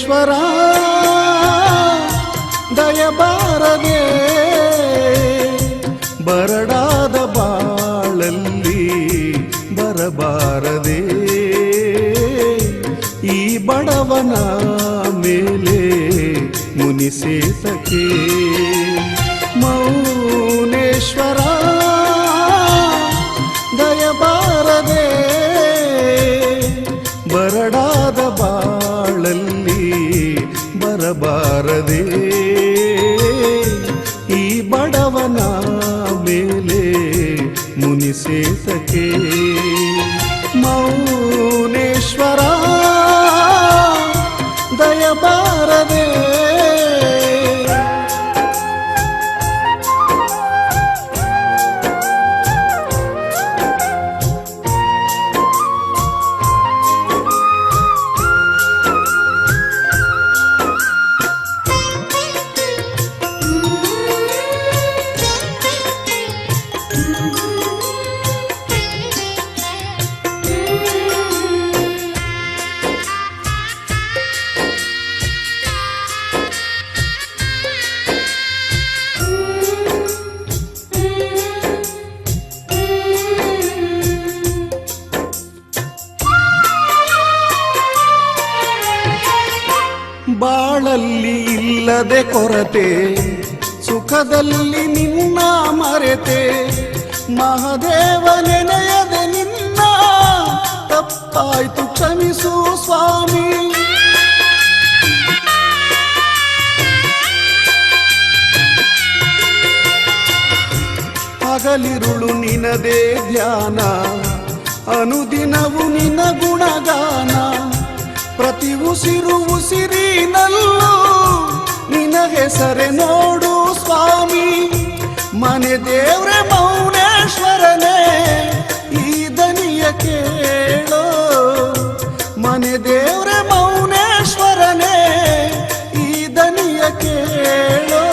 ಮೌನೇಶ್ವರ ದಯಬಾರದೆ ಬರಡಾದ ಬಾಳಲ್ಲಿ ಬರಬಾರದೆ ಈ ಬಡವನ ಮೇಲೆ ಮುನಿಸೇತಕ್ಕೆ ಮೌನೇಶ್ವರ ದಯಬಾರದೆ ಬರಡಾದ ಬಾಳಲ್ಲಿ ಬರಬಾರದೆ ಈ ಬಡವನ ಮೇಲೆ ಮುನಿಸೇತಕ್ಕೆ ಮೌನೇಶ್ವರ ದಯಬಾರದೆ ಬಾಳಲ್ಲಿ ಇಲ್ಲದೆ ಕೊರತೆ ಸುಖದಲ್ಲಿ ನಿನ್ನ ಮರೆತೆ ಮಹಾದೇವ ನೆನೆಯದೆ ನಿನ್ನ ತಪ್ಪಾಯ್ತು ಕ್ಷಮಿಸು ಸ್ವಾಮಿ ಹಗಲಿರುಳು ನಿನದೇ ಧ್ಯಾನ ಅನುದಿನವು ನಿನ ಗುಣಗಾನ ಪ್ರತಿ ಉಸಿರು ಉಸಿರಿನಲ್ಲೂ ನಿನ ಹೆಸರೆ ನೋಡು ಸ್ವಾಮಿ ಮನೆ ದೇವ್ರೆ ಮೌನೇಶ್ವರನೇ ಈ ದನಿಯ ಕೇಳೋ ಮನೆ ದೇವ್ರೆ ಮೌನೇಶ್ವರನೇ ಈ ದನಿಯ ಕೇಳೋ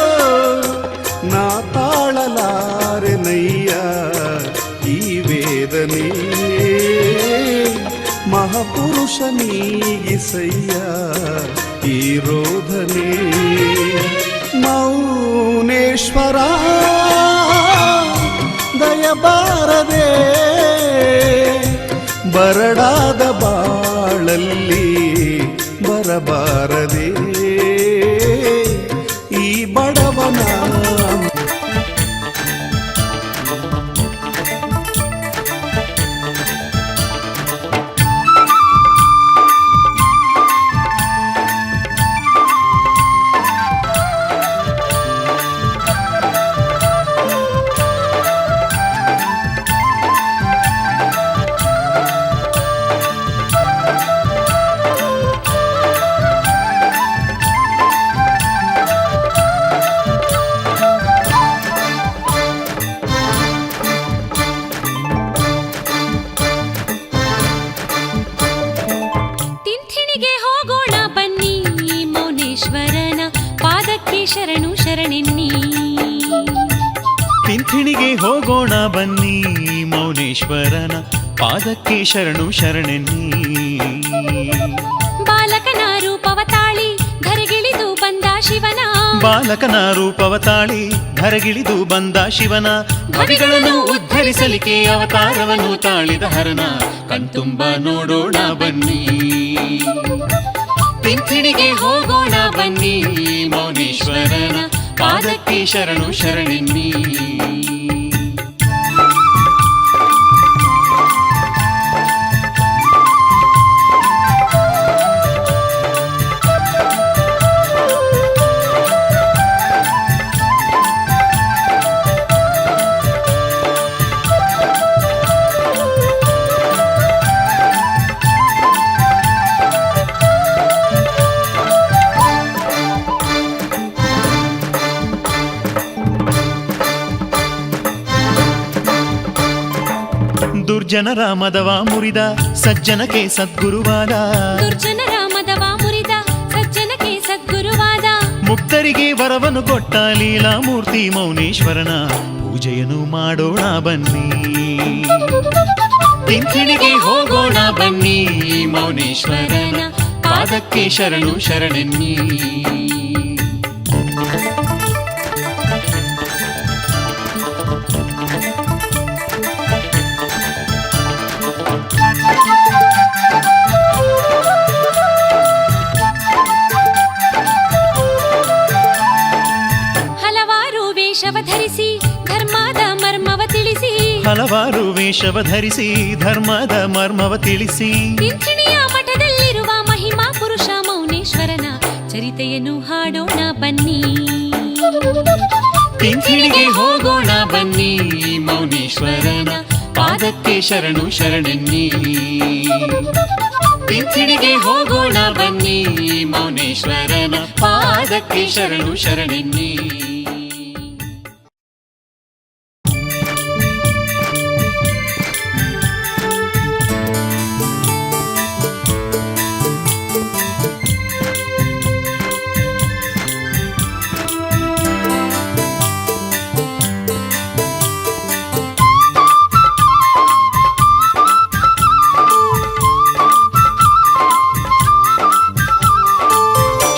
ನಾ ತಾಳಲಾರೆ ನಯ್ಯ ಈ ವೇದನೆ ಮಹಾಪುರುಷ ನೀಗಿಸಯ್ಯ ಈ ರೋಧನೆ ಮೌನೇಶ್ವರ ದಯಬಾರದೆ ಬರಡಾದ ಬಾಳಲ್ಲಿ ಬರಬಾರದೆ ಈ ಬಡವನ ಶರಣು ಶರಣೆನ್ನಿ ತಿಂಥಿಣಿಗೆ ಹೋಗೋಣ ಬನ್ನಿ ಮೌನೇಶ್ವರನ ಪಾದಕ್ಕೆ ಶರಣು ಶರಣೆನ್ನಿ ಬಾಲಕನ ರೂಪವ ತಾಳಿ ಧರೆಗಿಳಿದು ಬಂದ ಶಿವನ ಬಾಲಕನ ರೂಪವ ತಾಳಿ ಧರೆಗಿಳಿದು ಬಂದ ಶಿವನ ಭವಿಗಳನ್ನು ಉದ್ಧರಿಸಲಿಕ್ಕೆ ಅವತಾರವನ್ನು ತಾಳಿದ ಹರನ ಕಣ್ತುಂಬ ನೋಡೋಣ ಬನ್ನಿ ತಿಂಥಿಣಿಗೆ ಹೋಗೋಣ ಬನ್ನಿ ಮೌನೇಶ್ವರನ ಪಾದಕ್ಕೆ ಶರಣು ಶರಣೆನ್ನಿ ದುರ್ಜನರ ಮದವ ಮುರಿದ ಸಜ್ಜನಕ್ಕೆ ಸದ್ಗುರುವಾದ ದುರ್ಜನರ ಮದವ ಮುರಿದ ಸಜ್ಜನಕ್ಕೆ ಸದ್ಗುರುವಾದ ಮುಕ್ತರಿಗೆ ವರವನ್ನು ಕೊಟ್ಟ ಲೀಲಾಮೂರ್ತಿ ಮೌನೇಶ್ವರನ ಪೂಜೆಯನ್ನು ಮಾಡೋಣ ಬನ್ನಿ ತಿಂಥಿಣಿಗೆ ಹೋಗೋಣ ಬನ್ನಿ ಮೌನೇಶ್ವರನ ಪಾದಕ್ಕೆ ಶರಣು ಶರಣೆನ್ನಿ. ಹಲವಾರು ವೇಷವ ಧರಿಸಿ ಧರ್ಮದ ಮರ್ಮವ ತಿಳಿಸಿ ಹಲವಾರು ವೇಷವ ಧರಿಸಿ ಧರ್ಮದ ಮರ್ಮವ ತಿಳಿಸಿ ತಿಂಥಿಣಿಯ ಮಠದಲ್ಲಿರುವ ಮಹಿಮಾ ಪುರುಷ ಮೌನೇಶ್ವರನ ಚರಿತೆಯನ್ನು ಹಾಡೋಣ ಬನ್ನಿ. ತಿಂಥಿಣಿಗೆ ಹೋಗೋಣ ಬನ್ನಿ, ಮೌನೇಶ್ವರನ ಪಾದಕ್ಕೆ ಶರಣು ಶರಣೆನ್ನಿ. ತಿಂಥಿಣಿಗೆ ಹೋಗೋಣ ಬನ್ನಿ, ಮೌನೇಶ್ವರನ ಪಾದಕ್ಕೆ ಶರಣು ಶರಣೆನ್ನಿ.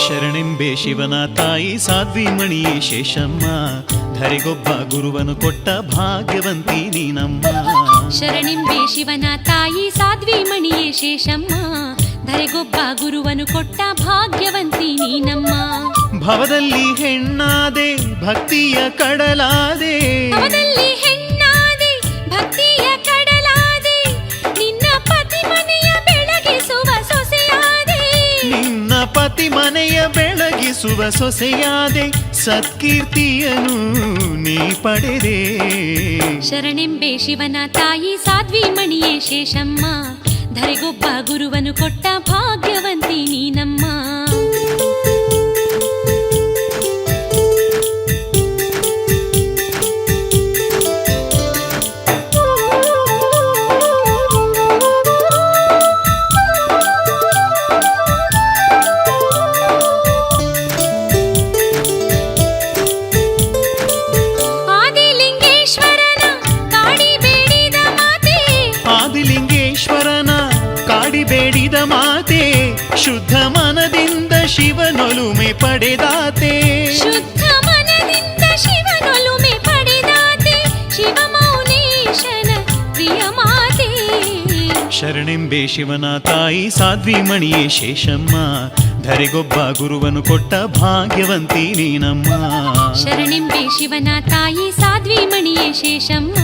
ಶರಣೆಂಬೆ ಶಿವನ ತಾಯಿ ಸಾಧ್ವಿ ಮಣಿಯೇ ಶೇಷಮ್ಮ, ಧರೆಗೊಬ್ಬ ಗುರುವನು ಕೊಟ್ಟ ಭಾಗ್ಯವಂತಿ ನೀನಮ್ಮ. ಶರಣಿಂಬೆ ಶಿವನ ತಾಯಿ ಸಾಧ್ವಿ ಮಣಿಯೇ ಶೇಷಮ್ಮ, ಧರೆಗೊಬ್ಬ ಗುರುವನು ಕೊಟ್ಟ ಭಾಗ್ಯವಂತಿ ನೀನಮ್ಮ. ಭವದಲ್ಲಿ ಹೆಣ್ಣಾದೆ ಭಕ್ತಿಯ ಕಡಲಾದೆ, ಭವದಲ್ಲಿ ಹೆಣ್ಣಾದೆ ಭಕ್ತಿಯ ಕಡಲಾದೆ, ನಿನ್ನ ಪತಿ ಮನೆಯ ಬೆಳಗಿಸುವ ಸೊಸೆಯಾದೆ. ನಿನ್ನ ಪತಿ ಮನೆಯ ಬೆಳಗಿಸುವ ಸೊಸೆಯಾದೆ, ಸತ್ಕೀರ್ತಿಯನು ನೀ ಪಡೆದೆ. ಶರಣೆಂಬೆ ಶಿವನ ತಾಯಿ ಸಾಧ್ವಿ ಮಣಿಯೇ ಶೇಷಮ್ಮ, ಧರೆಗೊಬ್ಬ ಗುರುವನು ಕೊಟ್ಟ ಭಾಗ್ಯವಂತಿ ನೀನಮ್ಮ. ಬೇಡಿದ ಮಾತೆ, ಶುದ್ಧ ಮನದಿಂದ ಶಿವನೊಲುಮೆ ಪಡೆದಾತೆ. ಶುದ್ಧ ಮನದಿಂದ ಶಿವನೊಲುಮೆ ಪಡೆದಾತೆ, ಶಿವ ಮೌನೇಶನ ಪ್ರಿಯ ಮಾತೆ. ಶರಣೆಂಬೆ ಶಿವನ ತಾಯಿ ಸಾಧ್ವಿ ಮಣಿಯೇ ಶೇಷಮ್ಮ, ಧರೆಗೊಬ್ಬ ಗುರುವನು ಕೊಟ್ಟ ಭಾಗ್ಯವಂತಿ ನೀನಮ್ಮ. ಶರಣೆಂಬೆ ಶಿವನ ತಾಯಿ ಸಾಧ್ವಿ ಮಣಿಯೇ ಶೇಷಮ್ಮ,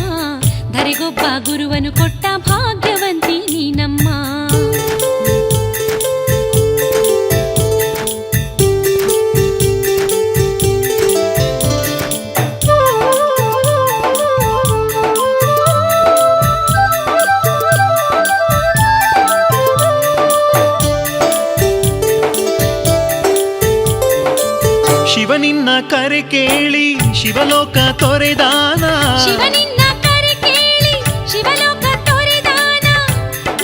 ಧರೆಗೊಬ್ಬ ಗುರುವನು ಕೊಟ್ಟ ಭಾಗ್ಯವಂತಿ ನೀನಮ್ಮ. ಶಿವನಿನ್ನ ಕರೆ ಕೇಳಿ ಶಿವಲೋಕ ತೊರೆದಾನ, ಶಿವನಿನ್ನ ಕರೆ ಕೇಳಿ ಶಿವಲೋಕ ತೊರೆದಾನ,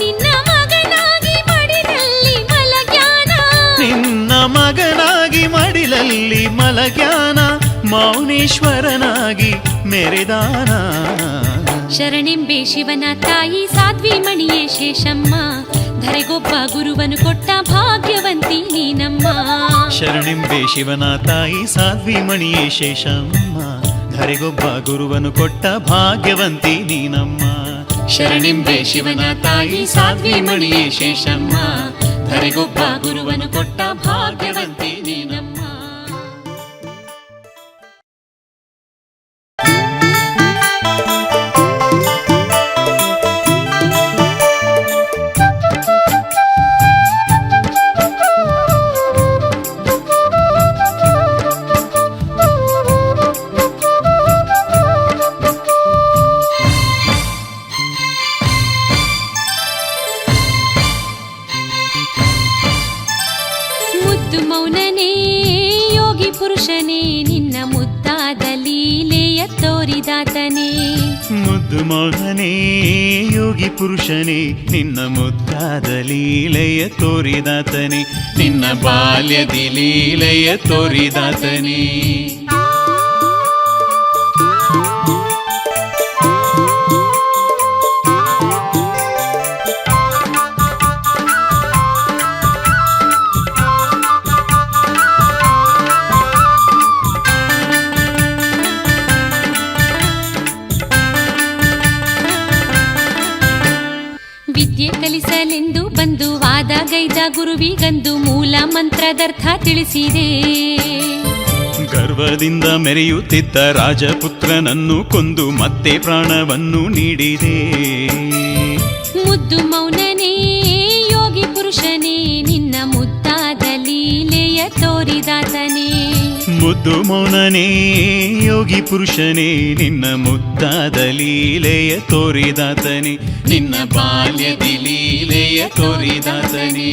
ನಿನ್ನ ಮಗನಾಗಿ ಮಡಿಲಲ್ಲಿ ಮಲಗ್ಯಾನ. ನಿನ್ನ ಮಗನಾಗಿ ಮಡಿಲಲ್ಲಿ ಮಲಗ್ಯಾನ, ಮೌನೇಶ್ವರನಾಗಿ ಮೆರೆದಾನ. ಶರಣೆಂಬೆ ಶಿವನ ತಾಯಿ ಸಾಧ್ವಿ ಮಣಿಯೇ ಶೇಷಮ್ಮ, ಧರೆಗೊಬ್ಬ ಗುರುವನು ಕೊಟ್ಟ ಭಾಗ್ಯವಂತಿ ನೀನಮ್ಮ. ಶರಣೆಂಬೆ ಶಿವನ ತಾಯಿ ಸಾಧ್ವಿ ಮಣಿಯೇ ಶೇಷಮ್ಮ, ಧರೆಗೊಬ್ಬ ಗುರುವನು ಕೊಟ್ಟ ಭಾಗ್ಯವಂತಿ ನೀನಮ್ಮ. ಶರಣೆಂಬೆ ಶಿವನ ತಾಯಿ ಸಾಧ್ವಿ ಮಣಿಯೇ ಶೇಷಮ್ಮ, ಧರೆಗೊಬ್ಬ ಗುರುವನು ಕೊಟ್ಟ ಭಾಗ್ಯವಂತಿ ನೀನಮ್ಮ. ಮೌನನೇ ಯೋಗಿ ಪುರುಷನೇ, ನಿನ್ನ ಮುದ್ದಾದ ಲೀಲೆಯ ತೋರಿದಾತನೇ. ಮುದ್ದು ಮೌನನೇ ಯೋಗಿ ಪುರುಷನೇ, ನಿನ್ನ ಮುದ್ದಾದ ಲೀಲೆಯ ತೋರಿದಾತನೇ. ನಿನ್ನ ಬಾಲ್ಯದಿ ಲೀಲೆಯ ತೋರಿದಾತನೇ. ಕೇಳಲೆಂದು ಬಂದು ವಾದಗೈದ ಗುರುವಿಗಂದು ಮೂಲ ಮಂತ್ರದರ್ಥ ತಿಳಿಸಿದೆ. ಗರ್ವದಿಂದ ಮೆರೆಯುತ್ತಿದ್ದ ರಾಜಪುತ್ರನನ್ನು ಕೊಂದು ಮತ್ತೆ ಪ್ರಾಣವನ್ನು ನೀಡಿದೆ. ಮುದ್ದು ಮೌನನೇ ಯೋಗಿ ಪುರುಷನೇ ನಿನ್ನ ಮುದ್ದಾದ ಲೀಲೆಯ ತೋರಿದಾತನೇ. ಮುದ್ದು ಮೌನನೇ ಯೋಗಿ ಪುರುಷನೇ ನಿನ್ನ ಮುದ್ದಾದ ಲೀಲೆಯ ತೋರಿದಾತನೇ. ನಿನ್ನ ಬಾಲ್ಯದ ಲೀಲೆಯ ತೋರಿದಾತನೇ.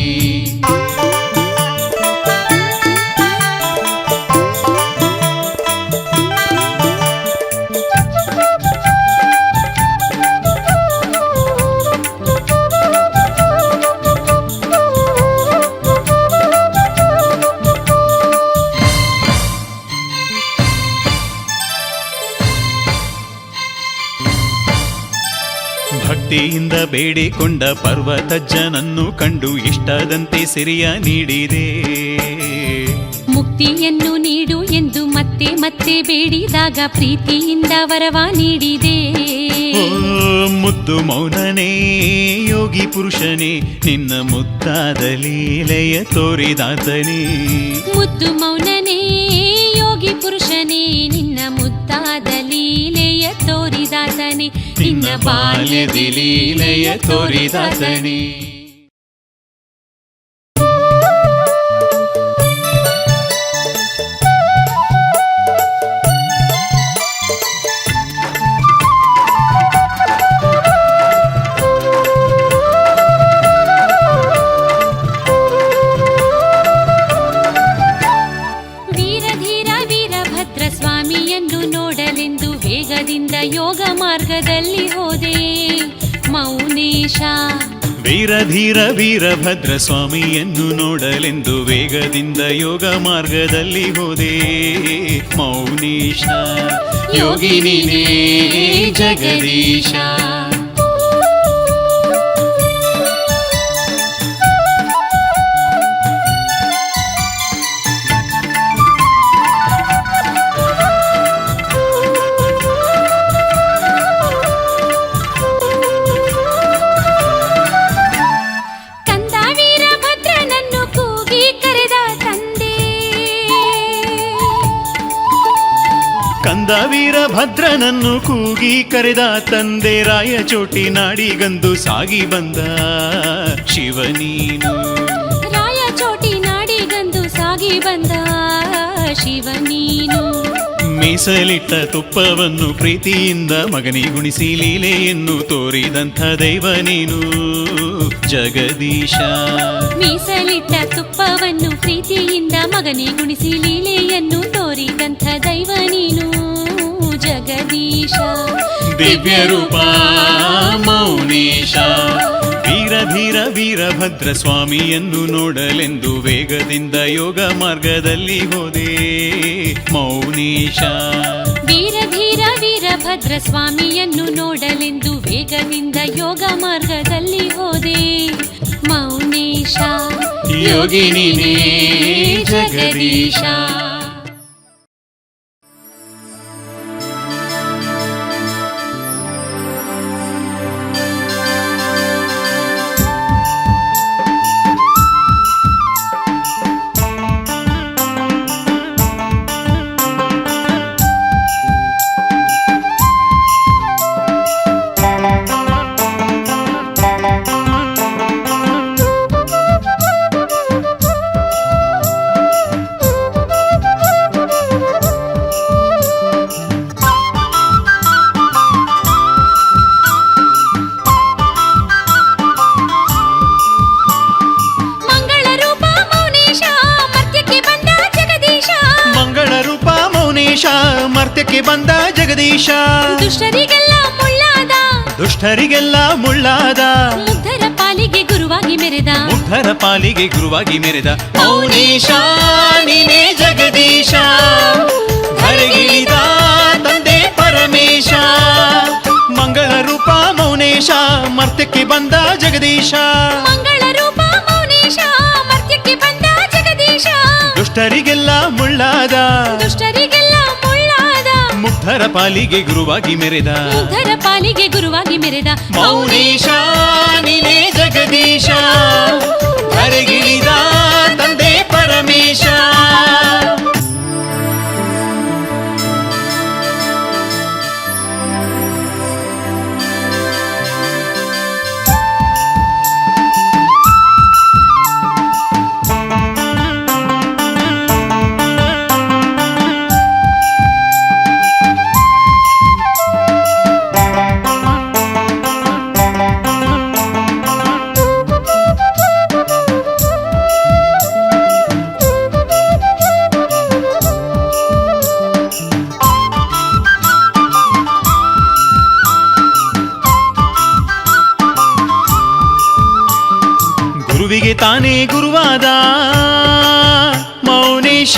ಭಕ್ತಿಯಿಂದ ಬೇಡಿಕೊಂಡ ಪರ್ವತಜ್ಜನನ್ನು ಕಂಡು ಇಷ್ಟದಂತೆ ಸಿರಿಯ ನೀಡಿದೆ. ಮುಕ್ತಿಯನ್ನು ನೀಡು ಎಂದು ಮತ್ತೆ ಮತ್ತೆ ಬೇಡಿದಾಗ ಪ್ರೀತಿಯಿಂದ ವರವ ನೀಡಿದೆ. ಓ ಮುದ್ದು ಮೌನನೇ ಯೋಗಿ ಪುರುಷನೇ ನಿನ್ನ ಮುದ್ದಾದ ಲೀಲೆಯ ತೋರಿದಾತನೇ. ಮುದ್ದು ಮೌನನೇ ಯೋಗಿ ಪುರುಷನೇ ನಿನ್ನ ಮುದ್ದಾದ ಲೀಲೆಯ ತೋರಿದಾತನೇ. ನಿನ್ನ ಬಾಲ್ಯದ ಲೀಲೆಯ ತೋರಿದಾತನೇ. ಯೋಗ ಮಾರ್ಗದಲ್ಲಿ ಹೋದೆ ಮೌನೇಶ. ವೀರಧೀರ ವೀರಭದ್ರ ಸ್ವಾಮಿಯನ್ನು ನೋಡಲೆಂದು ವೇಗದಿಂದ ಯೋಗ ಮಾರ್ಗದಲ್ಲಿ ಹೋದೆ ಮೌನೇಶ. ಯೋಗಿ ನೀನೇ ಜಗದೀಶ. ಕಂದ ವೀರಭದ್ರನನ್ನು ಕೂಗಿ ಕರೆದ ತಂದೆ ರಾಯಚೋಟಿ ನಾಡಿಗಂದು ಸಾಗಿ ಬಂದ ಶಿವನೀನು. ರಾಯಚೋಟಿ ನಾಡಿಗಂದು ಸಾಗಿ ಬಂದ ಶಿವನೀನು. ಮೀಸಲಿಟ್ಟ ತುಪ್ಪವನ್ನು ಪ್ರೀತಿಯಿಂದ ಮಗನಿಗುಣಿಸಿ ಲೀಲೆಯನ್ನು ತೋರಿದಂಥ ದೈವ ನೀನು ಜಗದೀಶ. ಮೀಸಲಿಟ್ಟ ತುಪ್ಪವನ್ನು ಪ್ರೀತಿಯಿಂದ ಮಗನಿಗುಣಿಸಿ ಲೀಲೆಯನ್ನು ತೋರಿದಂಥ ದೈವ ನೀನು ಜಗದೀಶ. ದಿವ್ಯ ರೂಪ ಮೌನೇಶ. ವೀರಧೀರ ವೀರಭದ್ರ ಸ್ವಾಮಿಯನ್ನು ನೋಡಲೆಂದು ವೇಗದಿಂದ ಯೋಗ ಮಾರ್ಗದಲ್ಲಿ ಹೋದೆ ಮೌನೇಶ. ವೀರಧೀರ ವೀರಭದ್ರ ಸ್ವಾಮಿಯನ್ನು ನೋಡಲೆಂದು ವೇಗದಿಂದ ಯೋಗ ಮಾರ್ಗದಲ್ಲಿ ಹೋದೆ ಮೌನೇಶ. ಯೋಗಿ ನೀನೇ ಜಗದೀಶ. ಮರ್ತ್ಯಕ್ಕೆ ಬಂದ ಜಗದೀಶ. ದುಷ್ಟರಿಗೆಲ್ಲ ಮುಳ್ಳಾದ ದುಷ್ಟರಿಗೆಲ್ಲ ಮುಳ್ಳಾದ ಮುಗ್ಧರ ಪಾಲಿಗೆ ಗುರುವಾಗಿ ಮೆರೆದ. ಮುಗ್ಧರ ಪಾಲಿಗೆ ಗುರುವಾಗಿ ಮೆರೆದ ಮೌನೇಶ ನೀನೇ ಜಗದೀಶ. ಧರೆಗಿಳಿದ ತಂದೆ ಪರಮೇಶ. ಮಂಗಳ ರೂಪ ಮೌನೇಶ ಮರ್ತ್ಯಕ್ಕೆ ಬಂದ ಜಗದೀಶ. ಮಂಗಳ ರೂಪ ಮೌನೇಶ ಮರ್ತ್ಯಕ್ಕೆ ಬಂದ ಜಗದೀಶ. ದುಷ್ಟರಿಗೆಲ್ಲ ಮುಳ್ಳಾದ ದುಷ್ಟರಿಗೆಲ್ಲ ಮುಳ್ಳಾದ ಮುಗ್ಧ ಮುಗ್ಧರ ಪಾಲಿಗೆ ಗುರುವಾಗಿ ಮೆರೆದ ಮುಗ್ಧರ ಪಾಲಿಗೆ ಗುರುವಾಗಿ ಮೆರೆದ ಮೌನೇಶ ನೀನೇ ಜಗದೀಶ ಧರೆಗಿಳಿದ ತಂದೆ ಪರಮೇಶ. ಗುರುವಿಗೆ ತಾನೇ ಗುರುವಾದ ಮೌನೇಶ,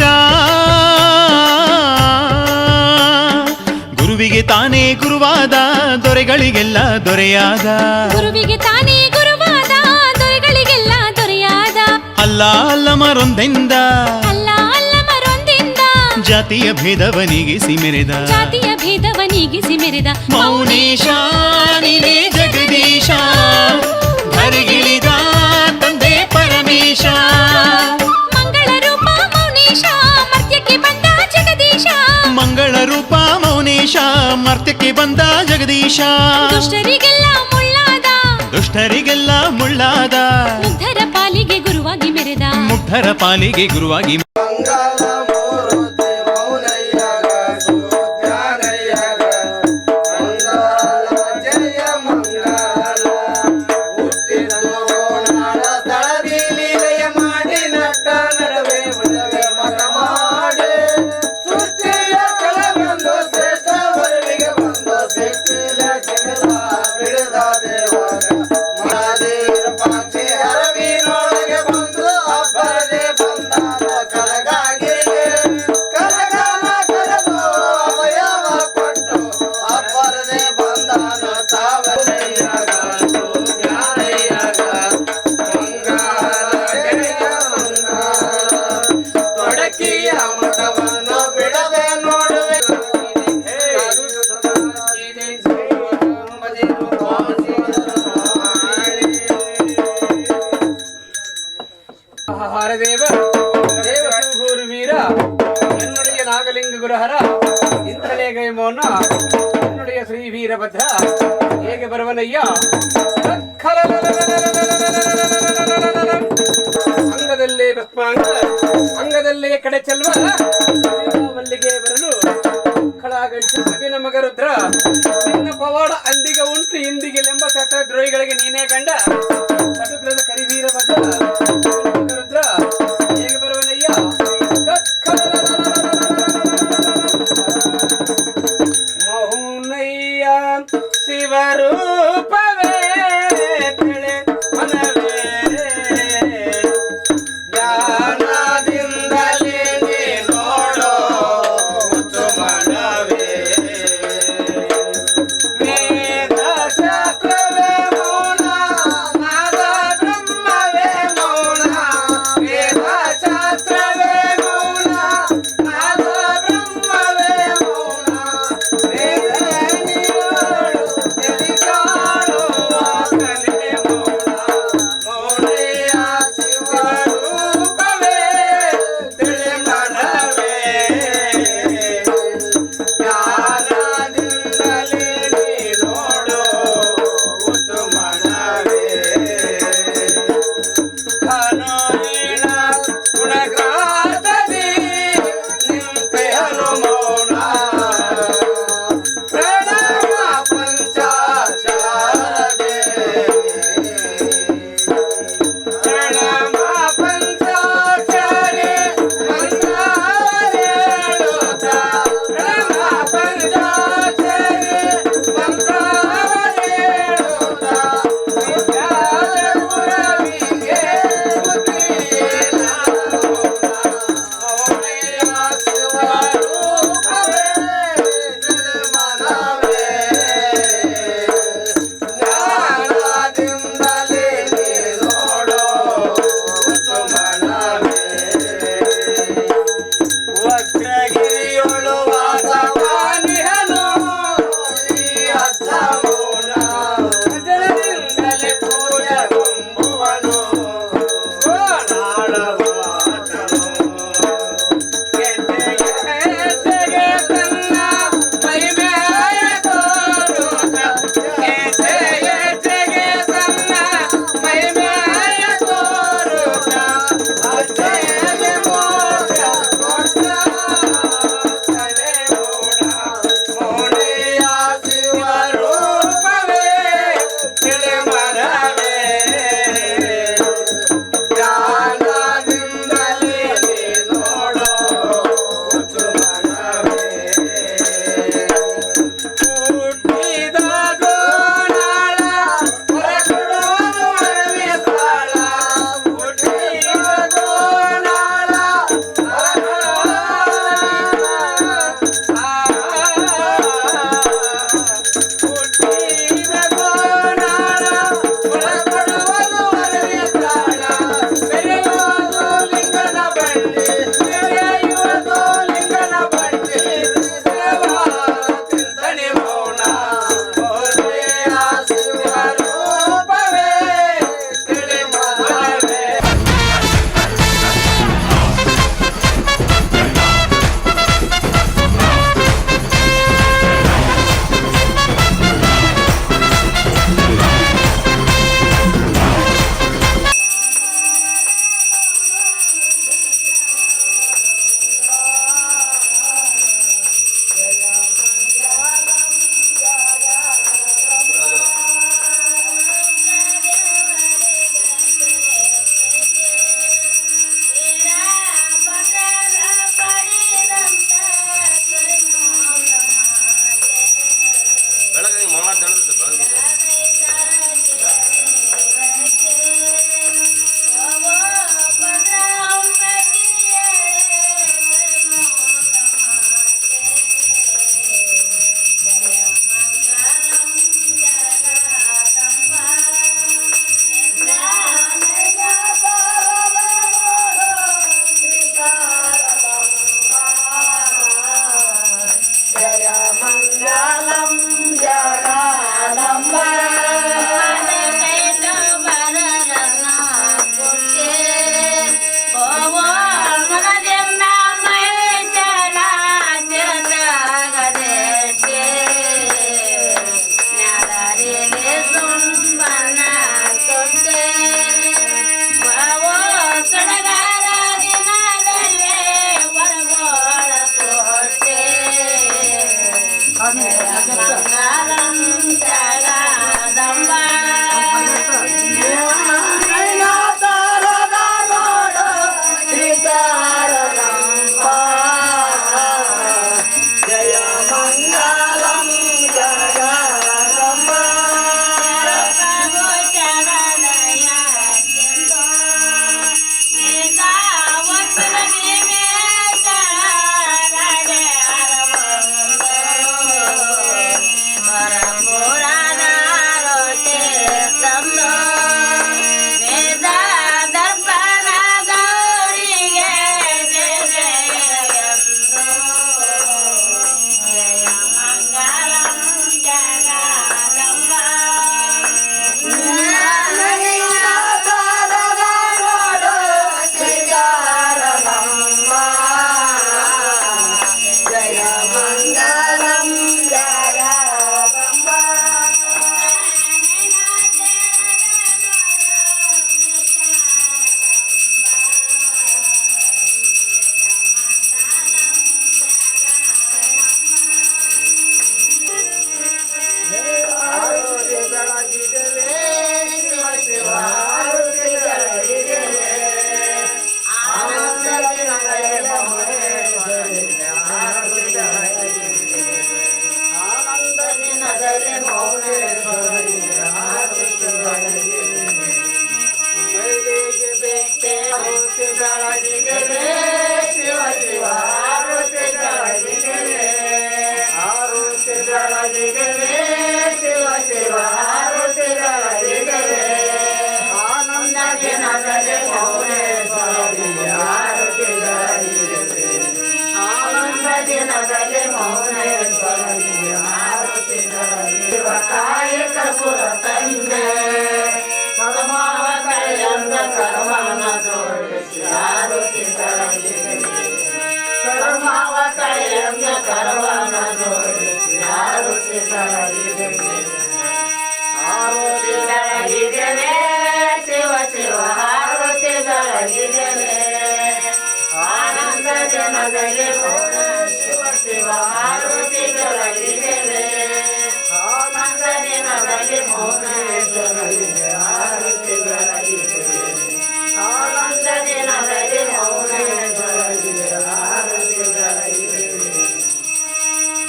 ಗುರುವಿಗೆ ತಾನೇ ಗುರುವಾದ ದೊರೆಗಳಿಗೆಲ್ಲ ದೊರೆಯಾದ. ಗುರುವಿಗೆ ತಾನೇ ಗುರುವಾದ ದೊರೆಗಳಿಗೆಲ್ಲ ದೊರೆಯಾದ. ಅಲ್ಲ ಅಲ್ಲ ಮರೊಂದೆಂದ ಅಲ್ಲ ಅಲ್ಲ ಮರೊಂದಿಂದ ಜಾತಿಯ ಭೇದವನಿಗಿಸಿ ಮೆರೆದ ಜಾತಿಯ ಭೇದವನಿಗಿಸಿ ಮೆರೆದ ಮೌನೇಶ ನೀನೇ ಜಗದೀಶ ಧರೆಗಿಳಿದ ತಂದೆ ಪರಮೇಶ. ಮಂಗಳ ರೂಪ ಮೌನೇಶ ಮರ್ತ್ಯಕ್ಕೆ ಬಂದ ಜಗದೀಶ. ಮಂಗಳ ರೂಪ ಮೌನೇಶ ಮರ್ತ್ಯಕ್ಕೆ ಬಂದ ಜಗದೀಶ. ದುಷ್ಟರಿಗೆಲ್ಲ ಮುಳ್ಳಾದ ದುಷ್ಟರಿಗೆಲ್ಲ ಮುಳ್ಳಾದ ಮುಗ್ಧರ ಪಾಲಿಗೆ ಗುರುವಾಗಿ ಮೆರೆದ ಮುಗ್ಧರ ಪಾಲಿಗೆ ಗುರುವಾಗಿ ಹರದೇವ ದೇವ ಗುರು ವೀರ ಎನ್ನುடைய ನಾಗಲಿಂಗ ಗುರುಹರ ಇಂಥಲೇ ಗೈಮೋನ ಎನ್ನುடைய ಶ್ರೀ ವೀರಭದ್ರ ಹೇಗೆ ಬರುವನಯ್ಯ ಅಂಗದಲ್ಲೇ ಭಸ್ಮಾಂಗ ಅಂಗದಲ್ಲೇ ಕಡೆ ಚೆಲ್ವ ಮಲ್ಲಿಗೆ ಬರಲು ಕಳಾಗಂಟು ಅಭಿನ ಮಗ ರುದ್ರ ನಿನ್ನ ಪವಾಡ ಅಂದಿಗ ಉಂಟು ಇಂದಿಗೆಲೆಂಬ ಸತ ದ್ರೋಹಿಗಳಿಗೆ ನೀನೇ ಗಂಡ ಕಟುಗ್ರದ ಕರಿವೀರಭದ್ರ ರುದ್ರ ಹೇಗೆ ಬರುವನಯ್ಯ ಮೌನಯ್ಯ ಶಿವರೂಪವೇ ಬೆಳೆ ಮನವೇ ಜ್ಞಾನದಿಂದಲೇ ನೀ ನೋಡೋ ಮುತ್ತು ಮನವೇ ವೇದ ಶಾಸ್ತ್ರವೇ ಮೌನ ನಾದ ಬ್ರಹ್ಮವೇ ಮೌನ ವೇದ ಶಾಸ್ತ್ರವೇ ಮೌನ ನಾದ ಬ್ರಹ್ಮವೇ ಮೌನ ವೇದ ನೀಡು ಎಲಿ ಕಾಣೋ ದಿನದಲ್ಲಿ ಮೌನ ಶಿವ ಶಿವ ಆರತಿ ಬೆಳಗಿದ್ದೇವೆ ಆನಂದ ದಿನದಲ್ಲಿ ಮೌನೇಶ್ವರನಿಗೆ ಆರತಿ ಬೆಳಗಿದ್ದೇವೆ ಆನಂದ ದಿನದಲ್ಲಿ ಮೌನೇಶ್ವರನಿಗೆ ಆರತಿ ಬೆಳಗಿದ್ದೇವೆ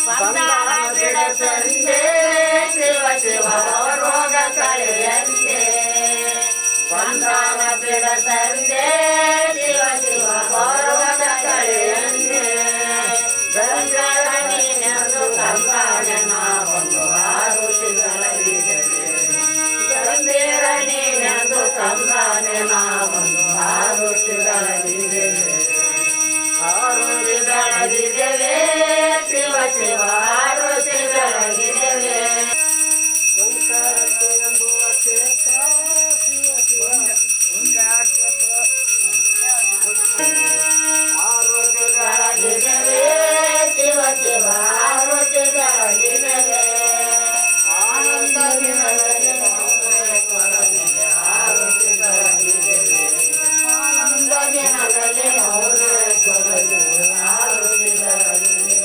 ಬಂಧನ ಬಿಡಸಂತೆ ಶಿವ ಶಿವ ರೋಗ ಕಳೆಯಂತೆ ಬಂಧನ ಬಿಡಸಂತೆ ಶಿವ ಶಿವ ರೋಗ ಕಳೆಯಂತೆ ಗಂಗರ ನೀನೆಂದು ತಂದಾನೆ ನಾವೊಂದು ಆರುತಿ ಬೆಳಗಿದ್ದೇವೆ ಗಂಗರ ನೀನೆಂದು ತಂದಾನೆ ನಾವೊಂದು ಆರುತಿ ಬೆಳಗಿದ್ದೇವೆ ಆರುತಿ ಬೆಳಗಿದ್ದೇವೆ ಶಿವ ಶಿವ ಆರುತಿ ಬೆಳಗಿದ್ದೇವೆ ಸಂಸಾರಕ್ಕೆ ಎಂಬುವ ಕ್ಷೇತ್ರ ಶಿವ ಶಿವ ಆರುತಿ ಬೆಳಗಿದ್ದೇವೆ ಶಿವ ಶಿವ ಆರುತಿ ಬೆಳಗಿದ್ದೇವೆ ಆನಂದ ದಿನದಲ್ಲಿ ಮೌನೇಶ್ವರನಿಗೆ ಆರುತಿ ಬೆಳಗಿದ್ದೇವೆ ಆನಂದ ದಿನದಲ್ಲಿ ಮೌನೇಶ್ವರನಿಗೆ ಆರುತಿ ಬೆಳಗಿದ್ದೇವೆ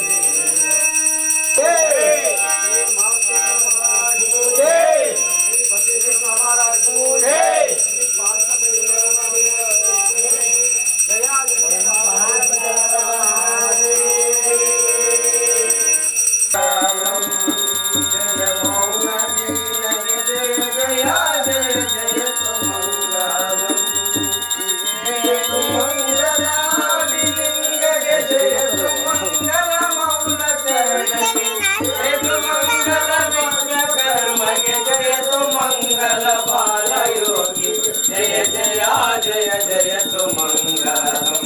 ಮಂಗಲ ಬಾಲ ಯೋಗಿ ಜಯ ಜಯ ಜಯ ಜಯ ತು ಮಂಗಲಂ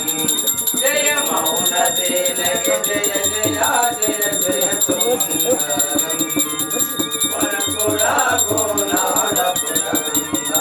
ಜಯ ಮೌನ ದೇನಗೆ ಜಯ ಜಯ ಜಯ ಜಯ ತು ಮಂಗಲಂ ವರಪುರ ಗೋನಾಡ ಪುರಂದ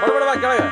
ಬಡಬಡ ಕೆಳಗೆ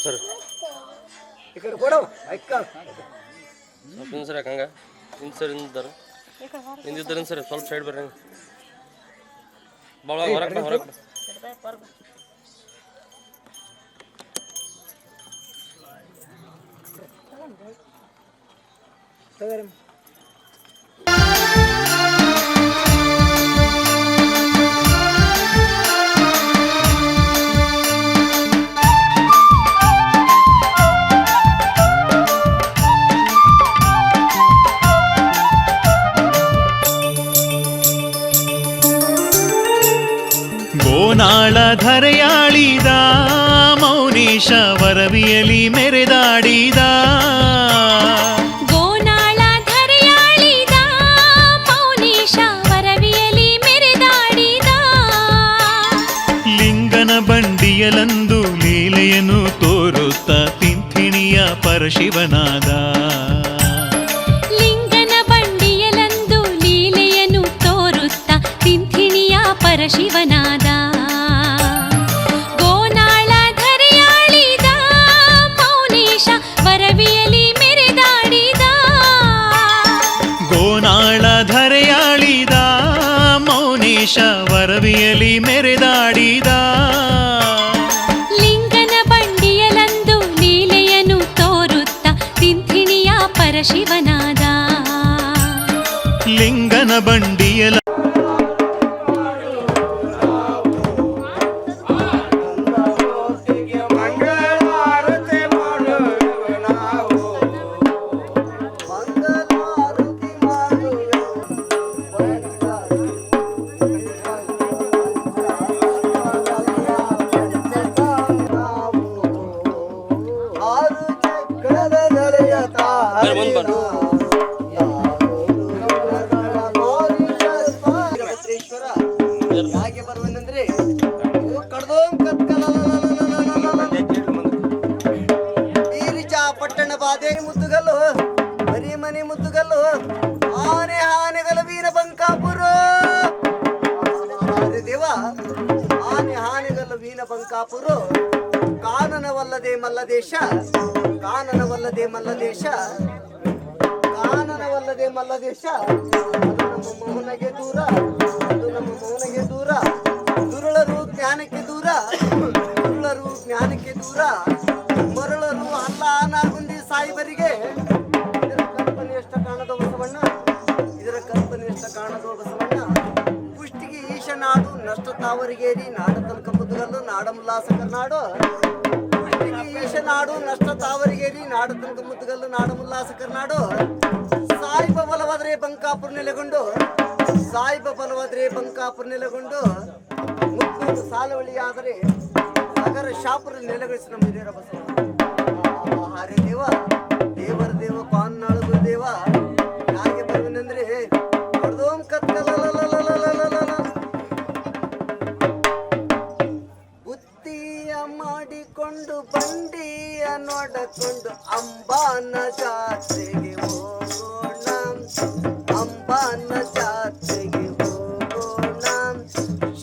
ಸರ್ ಈ ಕಡೆ ಕೊಡವ ಅಕ್ಕ ಸ್ವಲ್ಪ ಸರ್ ಯಾಕೆ ಹಂಗೆ ಹಿಂದೆ ಸರ್ ಹಿಂದಿದ್ದಾರೆ ಹಿಂದಿದ್ದಾರೆ ಸರ್ ಸ್ವಲ್ಪ ಸೈಡ್ ಬರ್ರಿ ಹಂಗೆ ಭಾಳ ಹೊರಗೆ ಹೊರಗೆ ತಗೋರಿ ಗೋನಾಳ ಧರೆಯಾಳಿದ ಮೌನೇಶ ವರವಿಯಲಿ ಮೆರೆದಾಡಿದ ಗೋನಾಳ ಧರೆಯಾಳಿದ ಮೌನೇಶ ವರವಿಯಲಿ ಮೆರೆದಾಡಿದ ಲಿಂಗನ ಬಂಡಿಯಲಂದು ಲೀಲೆಯನ್ನು ತೋರುತ್ತ ತಿಂಥಿಣಿಯ ಪರಶಿವನಾದ ಲಿಂಗನ ಬಂಡಿಯಲಂದು ಲೀಲೆಯನ್ನು ತೋರುತ್ತ ತಿಂಥಿಣಿಯ ಪರಶಿವನಾದ ಗೋನಾಳ ಧರೆಯಾಳಿದ ಮೌನೇಶ ವರವಿಯಲಿ ಮೆರೆದಾಡಿದ ಗೋನಾಳ ಧರೆಯಾಳಿದ ಮೌನೇಶ ವರವಿಯಲಿ ಮೆರೆದಾಡಿದ ಲಿಂಗನ ಬಂಡಿಯಲಂದು ಲೀಲೆಯನ್ನು ತೋರುತ್ತ ತಿಂಥಿಣಿಯ ಪರಶಿವನಾದ ಲಿಂಗನ ಬಂಡಿಯಲ ಮಂಗಳಾರತಿ ಮಾಡುವೆವು ನಾವು ಮಂಗಳಾರತಿ ಆರು ಚಕ್ರದ ನೆಲೆಯ ತಾಯಿರು ಭದ್ರೇಶ್ವರ ಹಾಗೆ ಬರುವನೆಂದ್ರೆ ಈರಿಚಾ ಪಟ್ಟಣ ಬಾದೆ ಮುದ್ದುಗಲ್ಲು ಮರಿ ಮನೆ ಮುದ್ದುಗಲ್ಲು ಆನೆ ಆನೆಗಲ ವೀರ ಬಂಕಾಪುರ ದೇವ ಆನೆ ಆನೆಗಲ ವೀರ ಬಂಕಾಪುರ ಕಾನನವಲ್ಲದೆ ಮಲ್ಲದೇಶ ಕಾನನವಲ್ಲದೆ ಮಲ್ಲದೇಶ ಕಾನನವಲ್ಲದೆ ಮಲ್ಲದೇಶ ಅದು ನಮ್ಮ ಮೌನಗೆ ದೂರ ಅದು ನಮ್ಮ ಮೌನಗೆ ದೂರ ದುರುಳರು ಜ್ಞಾನಕ್ಕೆ ದೂರ ದುರುಳರು ಜ್ಞಾನಕ್ಕೆ ದೂರ ಮರಳರು ಅಲ್ಲ ನಾಗುಂದಿ ಸಾಯಿಬರಿಗೆ ಇದರ ಕಲ್ಪನೆ ಎಷ್ಟ ಕಾಣದ ಬಸವಣ್ಣ ಇದರ ಕಲ್ಪನೆ ಎಷ್ಟ ಕಾಣದ ಬಸವಣ್ಣ ಕುಷ್ಟಿಗೆ ಈಶ ನಾಡು ನಷ್ಟ ತಾವರಿಗೇರಿ ನಾಡ ತನಕ ಮುದುಗಲ್ಲು ನಾಡಮುಲ್ಲಾಸಕರ ನಾಡು ಕುಷ್ಟಿಗೆ ಈಶ ನಾಡು ನಷ್ಟ ತಾವರಿಗೇರಿ ನಾಡ ತನಕ ಮುದುಗಲ್ಲು ನಾಡಮುಲ್ಲಾಸಕರ ನಾಡು ಸಾಯಿಬ ಬಲವಾದ್ರೆ ಬಂಕಾಪುರ ನೆಲೆಗೊಂಡು ಸಾಯಿಬ ಬಲವಾದ್ರೆ ಬಂಕಾಪುರ ನೆಲೆಗೊಂಡು ಮುತ್ತೂರು ಸಾಲವಳಿಯಾದರೆ ನಗರ ಶಾಪುರ ನೆಲೆಗಳಿಸಿ ನಮ್ಮ ಹಿರಿಯರ ಬಸವ ಹರೇ ದೇವ ದೇವರ ದೇವ ಪಾನ್ನಾಳು ಗುರುದೇವ ಹಾಗೆ ಬರುವನೆಂದ್ರೆ ಹೊಡೆದೋಂ ಕತ್ಕಲ ಬುತ್ತಿಯ ಮಾಡಿಕೊಂಡು ಬಂಡಿಯ ನೋಡಕೊಂಡು ಅಂಬಾನ ಜಾತ್ರೆಗೆ ಹೋಗೋಣ ಅಂಬಾನ ಜಾತ್ರೆಗೆ ಹೋಗೋಣ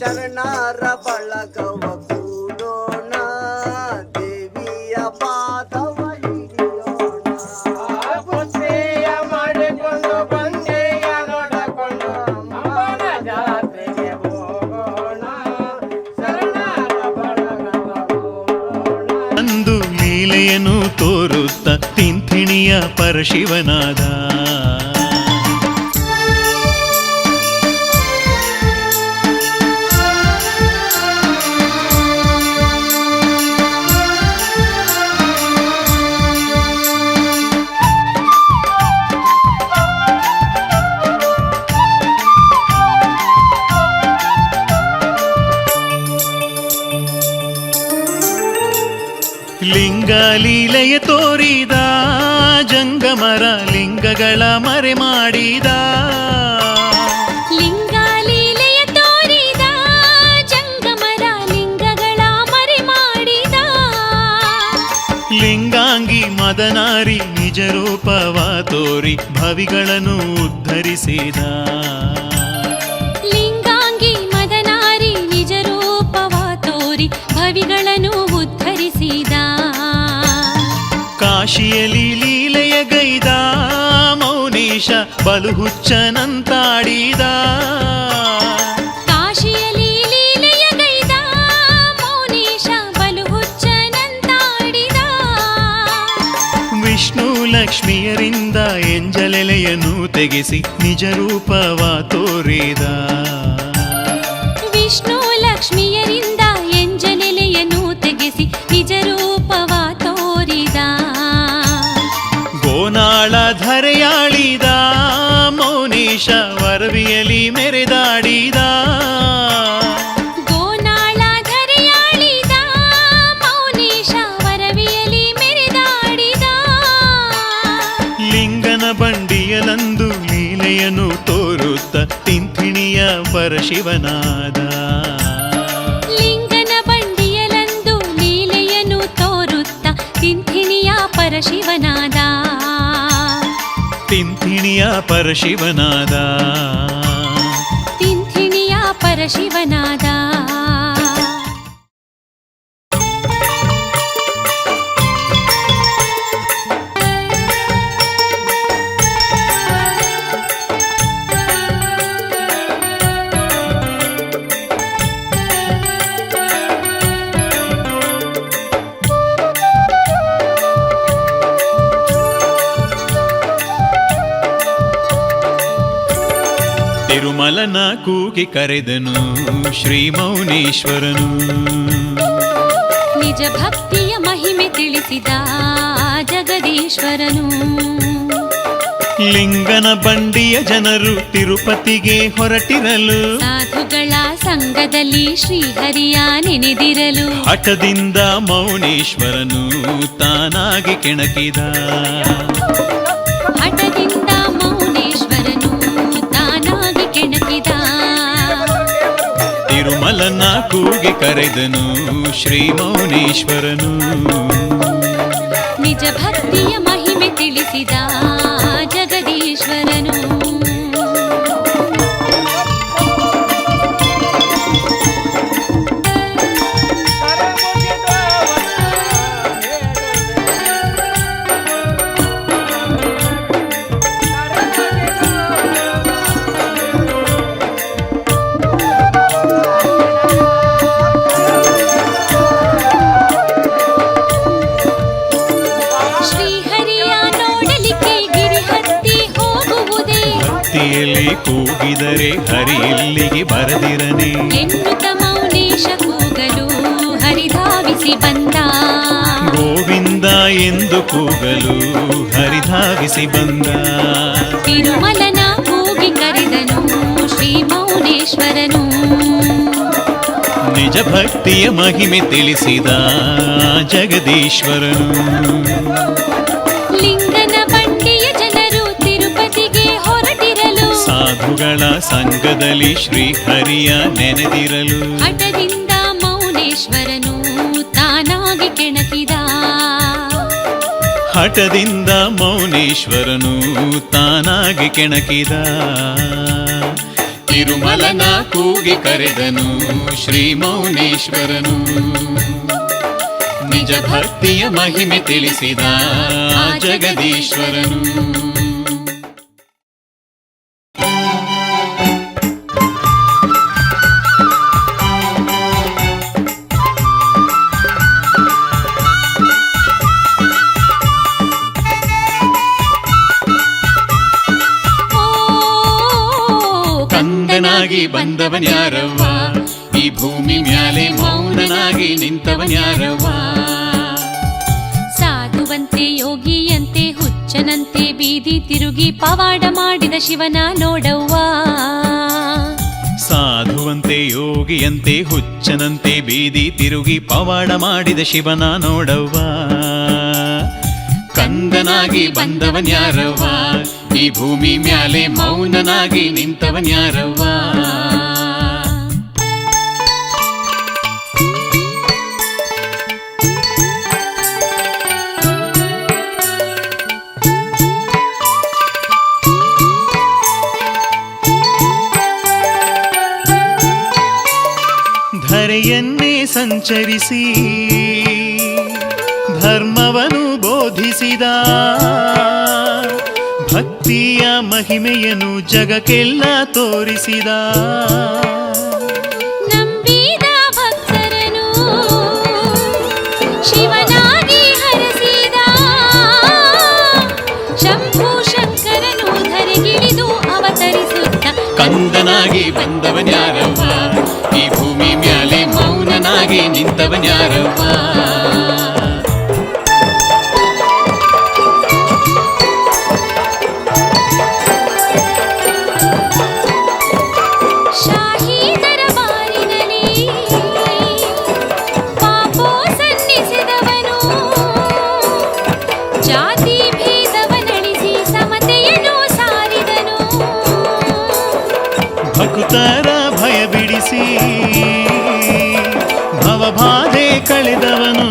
ಶರಣರ ಬಳಗವ ಕೂಡೋಣ ದೇವಿಯ ಪಾದವ ಹಿಡಿಯೋಣ ಬುತ್ತಿಯ ಮಾಡಿಕೊಂಡು ಬಂಡೆಯ ನೋಡಕೊಂಡು ಅಂಬಾನ ಜಾತ್ರೆಗೆ ಹೋಗೋಣ ಶರಣರ ಬಳಗವ ಕೂಡೋಣ ಅಂದು ಲೀಲೆಯನ್ನು ತೋರುತ್ತ ತಿಂಥಿಣಿಯ ಪರಶಿವನಾದ ಲಿಂಗ ಲೀಲೆಯ ತೋರಿದ ಜಂಗಮರ ಲಿಂಗಗಳ ಮರೆ ಮಾಡಿದ ಲಿಂಗ ಲೀಲೆಯ ತೋರಿದ ಜಂಗಮರ ಲಿಂಗಗಳ ಮರೆ ಮಾಡಿದ ಲಿಂಗಾಂಗಿ ಮದನಾರಿ ನಿಜ ರೂಪವ ತೋರಿ ಭವಿಗಳನ್ನು ಉದ್ಧರಿಸಿದ ಲಿಂಗಾಂಗಿ ಮದನಾರಿ ನಿಜ ರೂಪವ ತೋರಿ ಭವಿಗಳನ್ನು ಉದ್ಧರಿಸಿದ ಕಾಶಿಯಲಿ ಲೀಲೆಯ ಗೈದ ಮೌನೀಶ ಬಲು ಹುಚ್ಚನಂತಾಡಿದ. ಕಾಶಿಯಲ್ಲಿ ಲೀಲೆಯ ಗೈದ ಮೌನೀಶ ಬಲು ಹುಚ್ಚನಂತಾಡಿದ. ವಿಷ್ಣು ಲಕ್ಷ್ಮಿಯರಿಂದ ಎಂಜಲೆಲೆಯನ್ನು ತೆಗೆಸಿ ನಿಜ ರೂಪವ ತೋರಿದ. ವಿಷ್ಣು ಲಕ್ಷ್ಮಿಯರಿಂದ ಎಂಜಲೆಲೆಯನ್ನು ತೆಗೆಸಿ ನಿಜ ರೂಪವ ತೋರಿದ. ಗೋನಾಳ ಧರೆಯಾಳಿದ ಮೌನೀಶ ವರವಿಯಲಿ ಮೆರೆದಾಡಿದ. ಗೋನಾಳ ಧರೆಯಾಳಿದ ಮೌನೀಶ ವರವಿಯಲಿ ಮೆರೆದಾಡಿದ. ಲಿಂಗನ ಬಂಡಿಯಲಂದು ಲೀಲೆಯನ್ನು ತೋರುತ್ತ ತಿಂಥಿಣಿಯ ಪರಶಿವನಾದ. ಲಿಂಗನ ಬಂಡಿಯಲಂದು ಲೀಲೆಯನ್ನು ತೋರುತ್ತ ತಿಂಥಿಣಿಯ ಪರಶಿವನಾದ. ತಿಂಥಿಣಿಯ ಪರಶಿವನಾದ. ತಿಂಥಿಣಿಯ ಪರಶಿವನಾದ. ತಿರುಮಲನ ಕೂಗಿ ಕರೆದನು ಶ್ರೀ ಮೌನೀಶ್ವರನು. ನಿಜ ಭಕ್ತಿಯ ಮಹಿಮೆ ತಿಳಿಸಿದ ಜಗದೀಶ್ವರನು. ಲಿಂಗನ ಬಂಡಿಯ ಜನರು ತಿರುಪತಿಗೆ ಹೊರಟಿರಲು ಸಾಧುಗಳ ಸಂಘದಲ್ಲಿ ಶ್ರೀಹರಿಯ ನೆನೆದಿರಲು ಹಠದಿಂದ ಮೌನೀಶ್ವರನು ತಾನಾಗಿ ಕೆಣಕಿದ. ಹಠದಿಂದ ಮೌನೇಶ್ವರನು ತಾನಾಗಿ ಕೆಣಕಿದ. ತಿರುಮಲನ ಕೂಗಿ ಕರೆದನು ಶ್ರೀ ಮೌನೀಶ್ವರನು. ನಿಜ ಭಕ್ತಿಯ ಮಹಿಮೆ ತಿಳಿಸಿದ ಜಗದೀಶ್ವರನು. ಭಕ್ತಿಯಲ್ಲಿ ಕೂಗಿದರೆ ಹರಿ ಇಲ್ಲಿಗೆ ಬರದಿರನೆ ಎನ್ನುತ್ತ ಮೌನೇಶ ಕೂಗಲು ಹರಿಧಾವಿಸಿ ಬಂದ. ಗೋವಿಂದ ಎಂದು ಕೂಗಲು ಹರಿಧಾವಿಸಿ ಬಂದ. ತಿರುಮಲನ ಕೂಗಿ ಕರೆದನು ಶ್ರೀ ಮೌನೇಶ್ವರನು. ನಿಜ ಭಕ್ತಿಯ ಮಹಿಮೆ ತಿಳಿಸಿದ ಜಗದೀಶ್ವರನು. ಲಿಂಗನ ಬಂಡಿಯ ಜನರು ತಿರುಪತಿಗೆ ಹೊರಟಿರಲು ಸಾಧುಗಳ ಸಂಘದಲ್ಲಿ ಶ್ರೀಹರಿಯ ನೆನೆದಿರಲು ಹಠದಿಂದ ಮೌನೇಶ್ವರನು ತಾನಾಗಿ ಕೆಣಕಿದ. ಹಠದಿಂದ ಮೌನೇಶ್ವರನು ತಾನಾಗಿ ಕೆಣಕಿದ. ತಿರುಮಲನ ಕೂಗಿ ಕರೆದನು ಶ್ರೀ ಮೌನೇಶ್ವರನು. ನಿಜ ಭಕ್ತಿಯ ಮಹಿಮೆ ತಿಳಿಸಿದ ಜಗದೀಶ್ವರನು. ಕಂದನಾಗಿ ಬಂದವನ್ಯಾರವ್ವ, ಈ ಭೂಮಿ ಮ್ಯಾಲೆ ಮೌನನಾಗಿ ನಿಂತವನ್ಯಾರವ್ವ. ಸಾಧುವಂತೆ ಯೋಗಿಯಂತೆ ಹುಚ್ಚನಂತೆ ಬೀದಿ ತಿರುಗಿ ಪವಾಡ ಮಾಡಿದ ಶಿವನ ನೋಡವ್ವ. ಸಾಧುವಂತೆ ಯೋಗಿಯಂತೆ ಹುಚ್ಚನಂತೆ ಬೀದಿ ತಿರುಗಿ ಪವಾಡ ಮಾಡಿದ ಶಿವನ ನೋಡವ್ವ. ಕಂದನಾಗಿ ಬಂದವನ್ಯಾರವ್ವ, ಈ ಭೂಮಿ ಮ್ಯಾಲೆ ಮೌನನಾಗಿ ನಿಂತವನ್ಯಾರವ್ವ. ಧರೆಯನ್ನೇ ಸಂಚರಿಸಿ ಧರ್ಮವನ್ನು ಬೋಧಿಸಿದ ಬೋಧಿಸಿದ ಭಕ್ತಿಯ ಮಹಿಮೆಯನ್ನು ಜಗಕ್ಕೆಲ್ಲ ತೋರಿಸಿದ. ನಂಬಿದ ಭಕ್ತರನು ಶಿವನಾಗಿ ಹರಸಿದ ಶಂಭು ಶಂಕರನು ಧರೆಗಿಳಿದು ಅವತರಿಸುತ್ತ ಕಂದನಾಗಿ ಬಂದವನ್ಯಾರವ್ವ, ಈ ಭೂಮಿ ಮ್ಯಾಲೆ ಮೌನನಾಗಿ ನಿಂತವನ್ಯಾರವ್ವ. ಶಾಹಿ ದರಬಾರಿನಲ್ಲಿ ಪಾಪೋ ಸನ್ನಿಸಿದವನು ಜಾತಿ ಭೇದವನಳಿಸಿ ಸಮತೆಯನ್ನು ಸಾರಿದನು. ಭಕ್ತರ ಭಯ ಬಿಡಿಸಿ ಭವಬಾಧೆ ಕಳೆದವನು,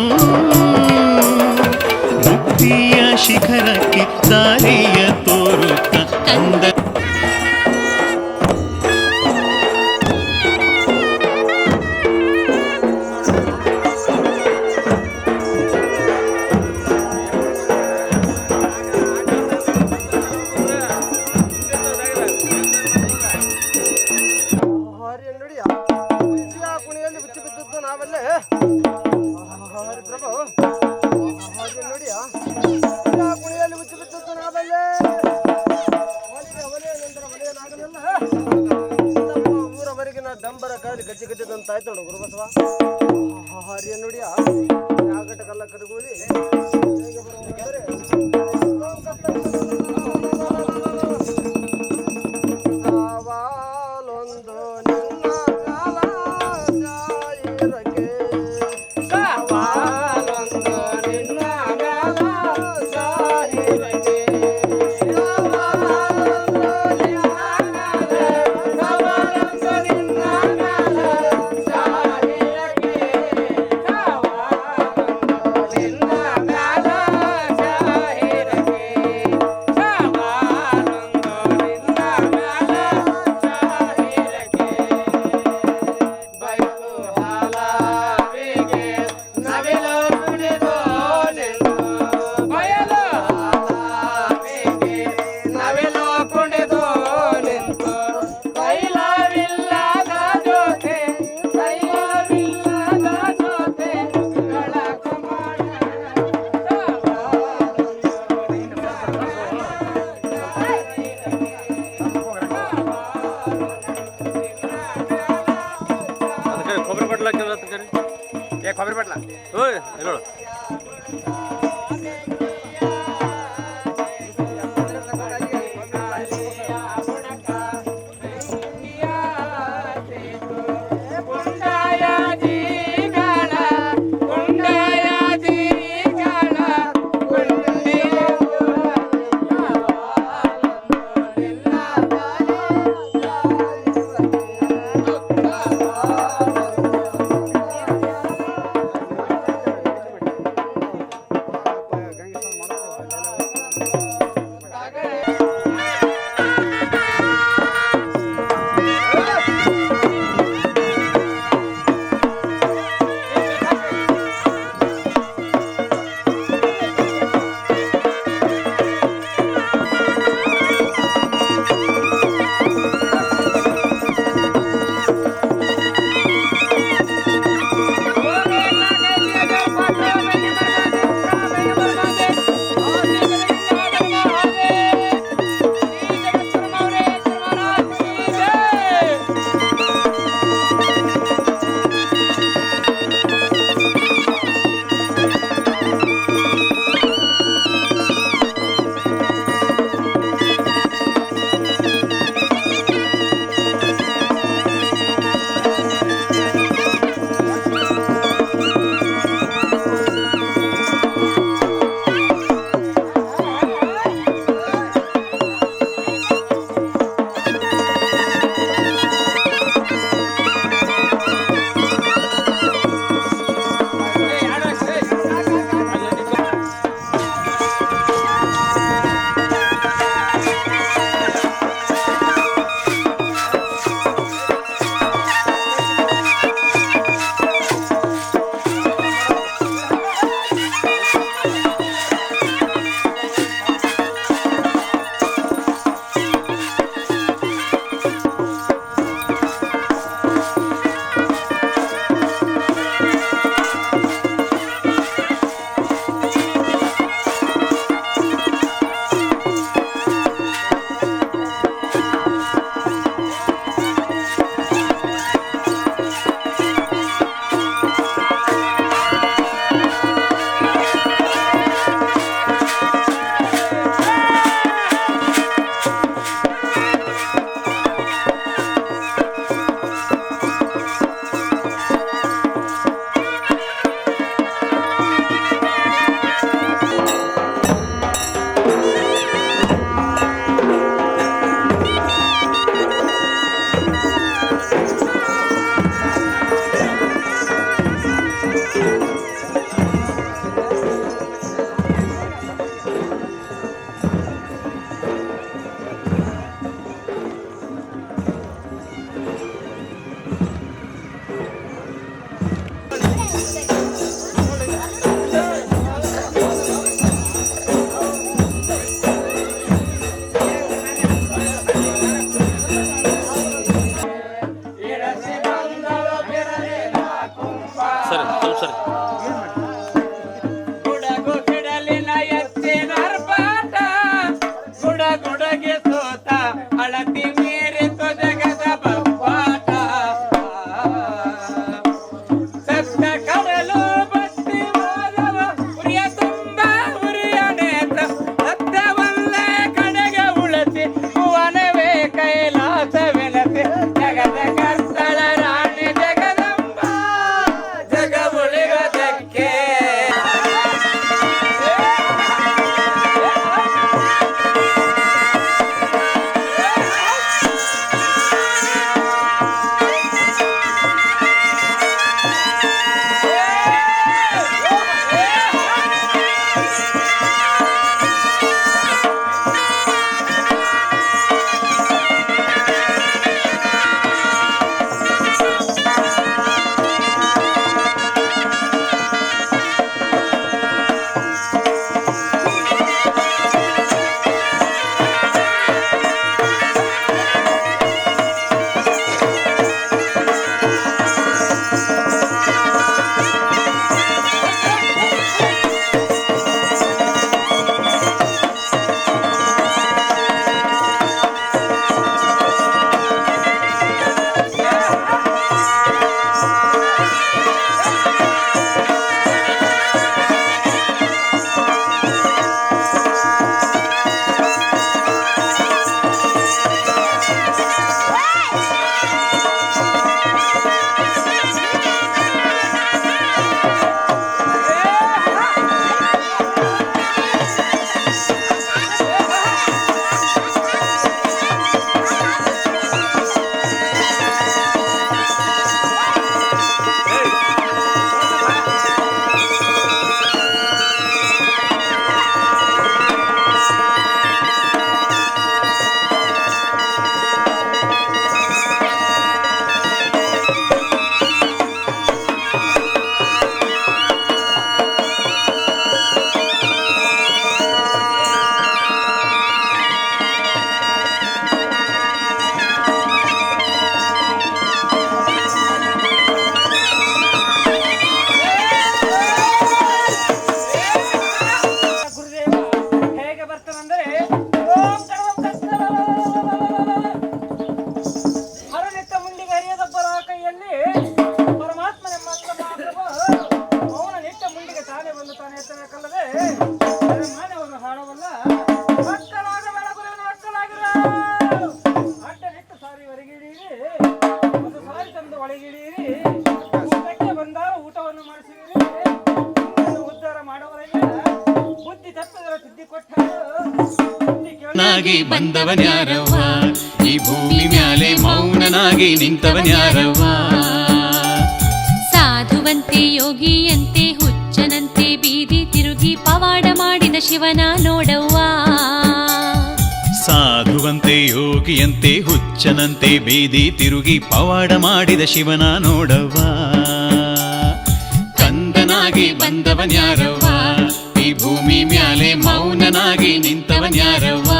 ಮುಕ್ತಿಯ ಶಿಖರಕ್ಕೆ ದಾರಿಯ ತೋರುತ್ತ ಕಂದ. ನುಡಿಯ ಕುಣಿಯಲ್ಲಿ ಬಿಚ್ಚಿ ಬಿದ್ದದ್ದು ನಾವಲ್ಲೇ. ಹರಿ ಪ್ರಭು ನುಡಿಯ ಕುಣಿಯಲ್ಲಿ ಬಿಚ್ಚಿ ಬಿದ್ದದ್ದು ನಾವಲ್ಲೇ. ನಂತರ ಮನೆಯನ್ನಾಗಲಿಲ್ಲ ಊರವರೆಗಿನ ಡಂಬರ ಕಾಲಿ ಗಜ್ಜಿ ಗಜ್ಜದಂತಾಯ್ತು ನೋಡು ಗುರುಬಸವ. ಹರಿಯ ನುಡಿಯ ಯಾಗಟ ಕಲ್ಲ ಕರಗೋಲಿ ಸವಾಲೊಂದು ನಿನ್ನ ಕಾಲ ಜಾಯಿರಕ್ಕೆ, ಸವಾಲೊಂದು ನಿನ್ನ ಕಾಲ ಜಾಯಿರಕ್ಕೆ, ಸವಾಲೊಂದು ನಿನ್ನ ಕಾಲ, ಸವಾಲೊಂದು ನಿನ್ನ ಕಾಲ ಜಾಯಿರಕ್ಕೆ, ಸವಾಲೊಂದು ನಿನ್ನ ಕಾಲ ಜಾಯಿರಕ್ಕೆ, ಸವಾಲೊಂದು ನಿನ್ನ ಕಾಲ ಜಾಯಿರಕ್ಕೆ. ಬೈಕು ಹಾಲಾವಿಗೆ ನವಿಲು ಕುಣಿದು ನಿಂತು, ಬಯಲು ಹಾಲಾವಿಗೆ ನವಿಲು ಕುಣಿದು ನಿಂತು, ತೈಲವಿಲ್ಲದ ಜೊತೆ, ತೈಲವಿಲ್ಲದ ಜೊತೆ ಬೆಳಕು ಮಾಡ ಅದಕ್ಕೆ ಕೊಬ್ಬರಿ ಬಟ್ಲ ಹಾಕಿದ್ರೆ ಅದಕ್ಕೆ ಕೊಬ್ಬರಿ ಬಟ್ಲ ಓಯ್ ನೋಡು. ಕುಂಡಾಯ ಜೀಗಳ ಕುಂಡಾಯ ಜೀಗಳ ಕುಂಡಿಯ ಎತ್ತಬೇಕಲ್ಲದೆ ಮಾನವನ್ನು ಹಾಡವಲ್ಲ ಮಕ್ಕಳಾಗ ಬೆಳಗುರವನು ಮಕ್ಕಳಾಗಿರ ಅಡ್ಡನಿಟ್ಟು ಸಾರಿ ಹೊರಗಿಡೀರಿ ಒಂದು ಸಾರಿ ತಂದು ಒಳಗಿಡೀರಿ ಊಟಕ್ಕೆ ಬಂದಾಗ ಊಟವನ್ನು ಮಾಡಿಸಿದಿರಿ ಉದ್ಧಾರ ಮಾಡುವವರೆಗೆ ಬುದ್ಧಿ ತಪ್ಪದರ ಸುದ್ದಿ ಕೊಟ್ಟ ನಾಗಿ ಬಂದವನ್ಯಾರವ್ವ ಈ ಭೂಮಿ ಮ್ಯಾಲೆ ಮೌನನಾಗಿ ನಿಂತವನ್ಯಾರವ್ವ ಸಾಧುವಂತೆ ಯೋಗಿಯಂತೆ ಹುಚ್ಚನಂತೆ ಬೀದಿ ತಿರುಗಿ ಪವಾಡ ಮಾಡಿದ ಶಿವನ ನೋಡವ್ವ ಸಾಧುವಂತೆ ಯೋಗಿಯಂತೆ ಹುಚ್ಚನಂತೆ ಬೀದಿ ತಿರುಗಿ ಪವಾಡ ಮಾಡಿದ ಶಿವನ ನೋಡವ್ವ ಕಂದನಾಗಿ ಬಂದವನ್ಯಾರವ್ವ ಈ ಭೂಮಿ ಮ್ಯಾಲೆ ಮೌನನಾಗಿ ನಿಂತವನ್ಯಾರವ್ವ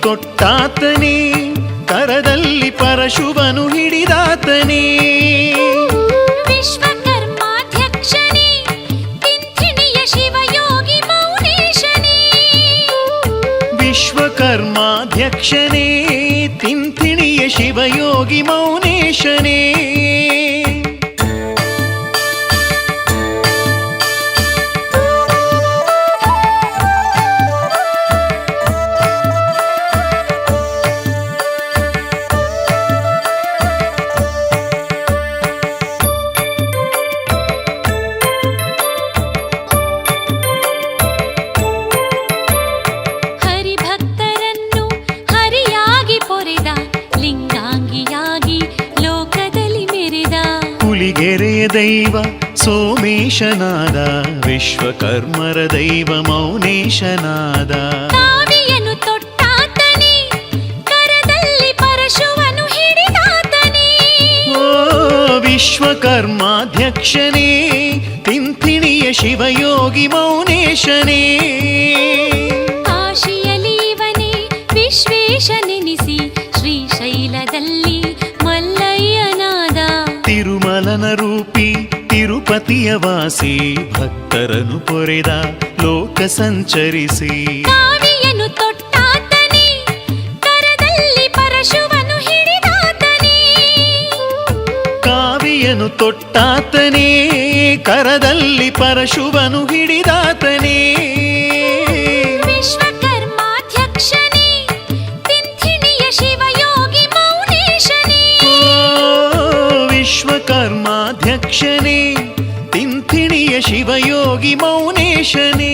ತೊಟ್ಟಾತನೇ ಕರದಲ್ಲಿ ಪರಶುವನು ಹಿಡಿದಾತನೇ ವಿಶ್ವಕರ್ಮಾಧ್ಯಕ್ಷನೇ ತಿಂಥಿಣಿಯ ಶಿವಯೋಗಿ ಮೌನೇಶನೇ ವಿಶ್ವಕರ್ಮಾಧ್ಯಕ್ಷನೇ ತಿಂಥಿಣಿಯ ಶಿವಯೋಗಿ ಮೌನೇಶನೇ ದೈವ ಸೋಮೇಶನಾದ ವಿಶ್ವಕರ್ಮರ ದೈವ ಮೌನೇಶನಾದ ಕಾವಿಯನ್ನು ತೊಟ್ಟಾತನೇ ಕರದಲ್ಲಿ ಪರಶುವನು ಹಿಡಿದಾತನೇ ಓ ವಿಶ್ವಕರ್ಮಾಧ್ಯಕ್ಷನೇ ತಿಂಥಿಣಿಯ ಶಿವಯೋಗಿ ಮೌನೇಶನೇ ಕಾಶಿಯಲ್ಲಿ ಇವನೇ ವಿಶ್ವೇಶನೆನಿಸಿ ಶ್ರೀಶೈಲದಲ್ಲಿ ಮಲ್ಲಯ್ಯನಾದ ತಿರುಮಲನ ರೂಪಿ ತಿರುಪತಿಯ ವಾಸಿ ಭಕ್ತರನು ಪೊರೆದ ಲೋಕ ಸಂಚರಿಸಿ ಕಾವಿಯನ್ನು ತೊಟ್ಟಾತನೇ ಕರದಲ್ಲಿ ಪರಶುವನು ಹಿಡಿದಾತನೇ ಕಾವಿಯನ್ನು ತೊಟ್ಟಾತನೇ ಕರದಲ್ಲಿ ಪರಶುವನು ಹಿಡಿದಾತನೇ ವಿಶ್ವಕರ್ಮಾಧ್ಯಕ್ಷನೇ ತಿಂಥಿಣಿಯ ಶಿವಯೋಗಿ ಮೌನೇಶನೇ ವಿಶ್ವಕರ್ಮಾಧ್ಯಕ್ಷನೇ ತಿಂಥಿಣಿಯ ಶಿವಯೋಗಿ ಮೌನೇಶನೇ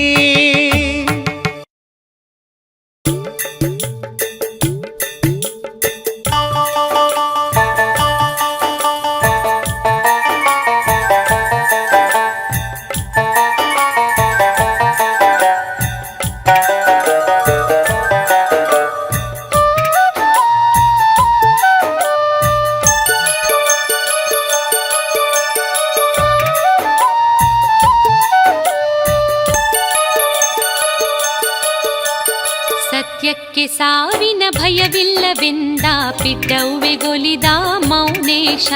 ಸತ್ಯಕ್ಕೆ ಸಾವಿನ ಭಯವಿಲ್ಲವೆಂದ ಪಿಡ್ಡವ್ವೆಗೊಲಿದ ಮೌನೇಶ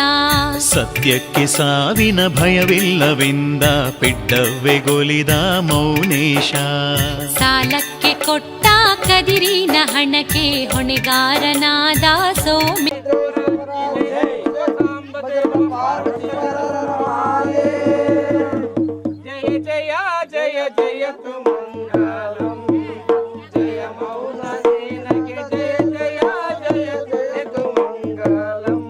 ಸತ್ಯಕ್ಕೆ ಸಾವಿನ ಭಯವಿಲ್ಲವೆಂದ ಪಿಡ್ಡವ್ವೆಗೊಲಿದ ಮೌನೇಶ ಸಾಲಕ್ಕೆ ಕೊಟ್ಟ ಕದಿರಿನ ಹಣಕ್ಕೆ ಹೊಣೆಗಾರನಾದ ಸೋಮೆ ಜಯ ಜಯ ಜಯ ಜಯ ಮಂಗಲಂ ಜಯ ಮೌನ ನಿನಗೆ ಜಯ ಜಯ ಜಯ ಜಯ ಮಂಗಲಂ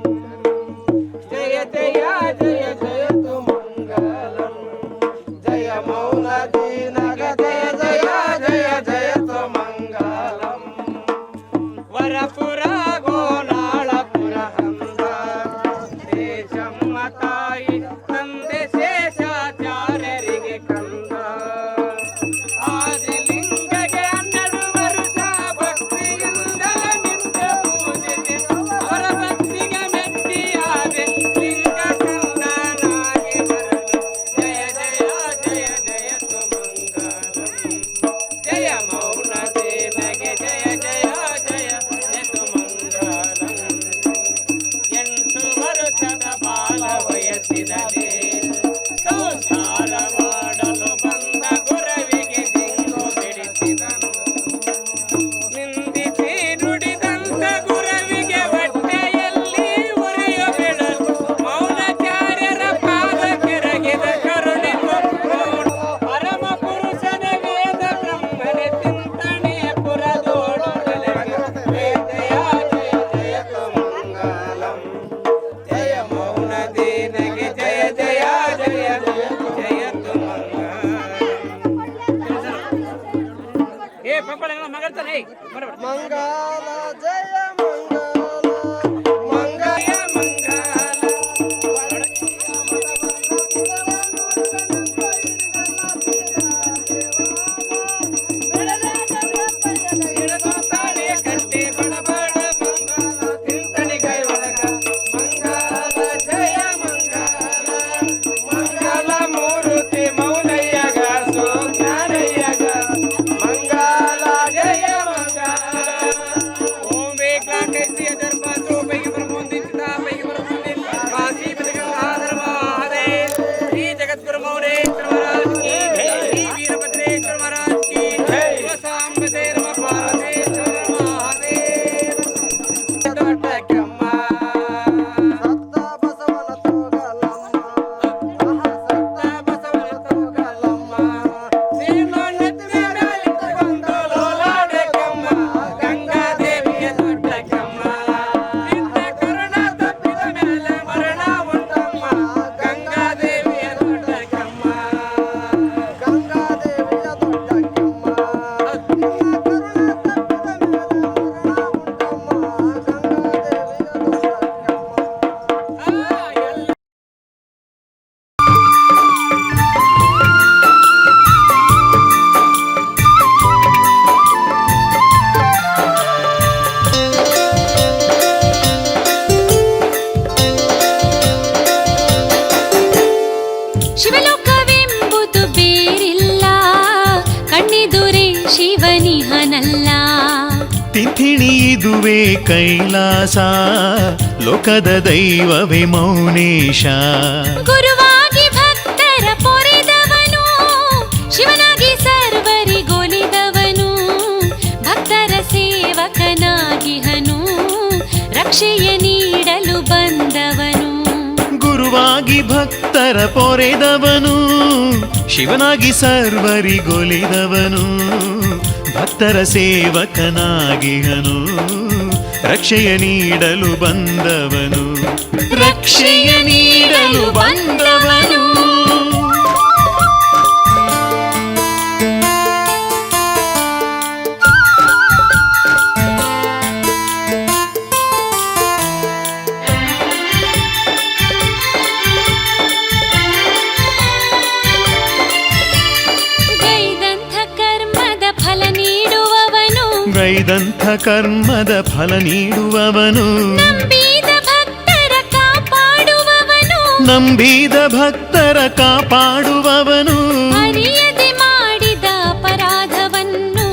ಜಯ ಜಯ ಜಯ ಜಯ ಮಂಗಲಂ ಜಯ ಮೌನ ನಿನಗೆ ಜಯ ಜಯ ಜಯ ಜಯ ಮಂಗಲಂ ವರಪುರ ಗೋನಾಳಪುರ ಬೆಳೆಸಿದನೆ ಸಂಸಾರ ಮಾಡಲು ಬಂದ ಗುರವಿಗೆ ದಿಂಗು ಬಿಡಿಸಿದನು ನಿಂದಿಸಿ ನುಡಿದಂತ ಗುರವಿಗೆ ಹೊಟ್ಟೆಯಲ್ಲಿ ಉರಿಯ ಬಿಡಲು ಮೌನಚಾರ್ಯರ ಪಾದ ಕೆರಗಿದ ಕರುಣೆ ಪರಮ ಪುರುಷನ ವೇದ ಬ್ರಹ್ಮನೆ ಚಿಂತನೆ ಪುರದೋಡು ಜಯ ಜಯ ಜಯತು ಮಂಗಲಂ ಜಯ ಮೌನ ದೇನಗೆ ಜಯ ಜಯ ಜಯ ಜಯತು ಮಂಗಲಂ ಏ ಪಪ್ಪಳ ಮಗಳ್ತಾನೆ ಮಂಗಲ ಜಯ ಮಂಗಲ ಮಂಗಯ ಮಂಗಲ ತಾಳೆ ಕಟ್ಟೆ ಬಡಬಡ ಮಂಗಲ ತಿಂತಣಿ ಕೈ ಒಳಗ ಮಂಗಲ ಜಯ ಮಂಗಲ ಮಂಗಲ ಮೂರುತಿ ಮೌನಯ್ಯಗ ಸೋ ಜ್ಞಾನಯ್ಯಗ ಮಂಗಲ ಜಯ ಮಂಗಲ ಓಂ ವೇಕ್ಲಾ ಕೈಸಿ ದರ್ಪ ಸೋ ಪೈಗಿ ಬ್ರಹ್ಮೋಂದಿತ ಪೈಗಿ ಬ್ರಹ್ಮೋಂದಿತ ಕಾಶಿ ಬದಗ ಆಧರ್ಮ ಹರೇ ಶ್ರೀ ಜಗದ್ಗುರು ಮೌನೇಶ್ವರ ಮಹಾರಾಜ್ ಕಿ ಜೈ ಶ್ರೀ ವೀರಭದ್ರೇಶ್ವರ ಮಹಾರಾಜ್ ಕಿ ಜೈ ಸಾಂಬದೇ ನಮ ಪಾರ್ವತೇಶ್ವರ ಮಹಾದೇವ ದೊಡ್ಡ ಕೆಮ್ಮ ಸತ್ತ ಬಸವನ ತೋಗಲಮ್ಮ ಮಹಾಸತ್ತ ಬಸವನ ತೋಗಲಮ್ಮ ಶ್ರೀಮನ್ನತ್ತಿ ಮೇಲಿಟ್ಟು ಬಂದು ಲೋಲಾಡೆ ಕೆಮ್ಮ ಗಂಗಾದೇವಿಯ ದೊಡ್ಡ ಕೆಮ್ಮ ನಿನ್ನ ಕರುಣ ತಪ್ಪಿದ ಮೇಲೆ ಮರಣ ಉಂಟಮ್ಮ ಗಂಗಾದೇವಿಯ ದೊಡ್ಡ ಕೆಮ್ಮ ಗಂಗಾದೇವಿಯ ದೊಡ್ಡ ಕೆಮ್ಮ ನಿನ್ನ ಕರುಣ ತಪ್ಪಿದ ಮೇಲೆ ಮರಣ ಉಂಟಮ್ಮ ಗಂಗಾದೇವಿಯ ದೊಡ್ಡ ಕೆಮ್ಮ ಎಲ್ಲ ಶಿವಲೋಕವೆಂಬುದು ಬೇರಿಲ್ಲ ಕಣ್ಣೆದುರೇ ಶಿವನಿಹನಲ್ಲ ತಿಥಿಣಿ ಇದುವೇ ಕೈಲಾಸ ಲೋಕದ ದೈವವೇ ಮೌನೇಶ ಗುರುವಾಗಿ ಭಕ್ತರ ಪೊರೆದವನು ಶಿವನಾಗಿ ಸರ್ವರಿಗೊಲಿದವನು ಭಕ್ತರ ಸೇವಕನಾಗಿಹನು ರಕ್ಷೆಯ ನೀಡಲು ಬಂದವನು ಗುರುವಾಗಿ ಭಕ್ತರ ಪೊರೆದವನು ಶಿವನಾಗಿ ಸರ್ವರಿಗೊಲಿದವನು ಭಕ್ತರ ಸೇವಕನಾಗಿಹನು ರಕ್ಷೆಯ ನೀಡಲು ಬಂದವನು ರಕ್ಷೆಯ ನೀಡಲು ಬಂದವನು ಗೈದಂಥ ಕರ್ಮದ ಫಲ ನೀಡುವವನು ಗೈದಂಥ ಕರ್ಮದ ಫಲ ನೀಡುವವನು ನಂಬಿದ ಭಕ್ತರ ಕಾಪಾಡುವವನು ನಂಬಿದ ಭಕ್ತರ ಕಾಪಾಡುವವನು ಅರಿಯದೆ ಮಾಡಿದ ಅಪರಾಧವನ್ನು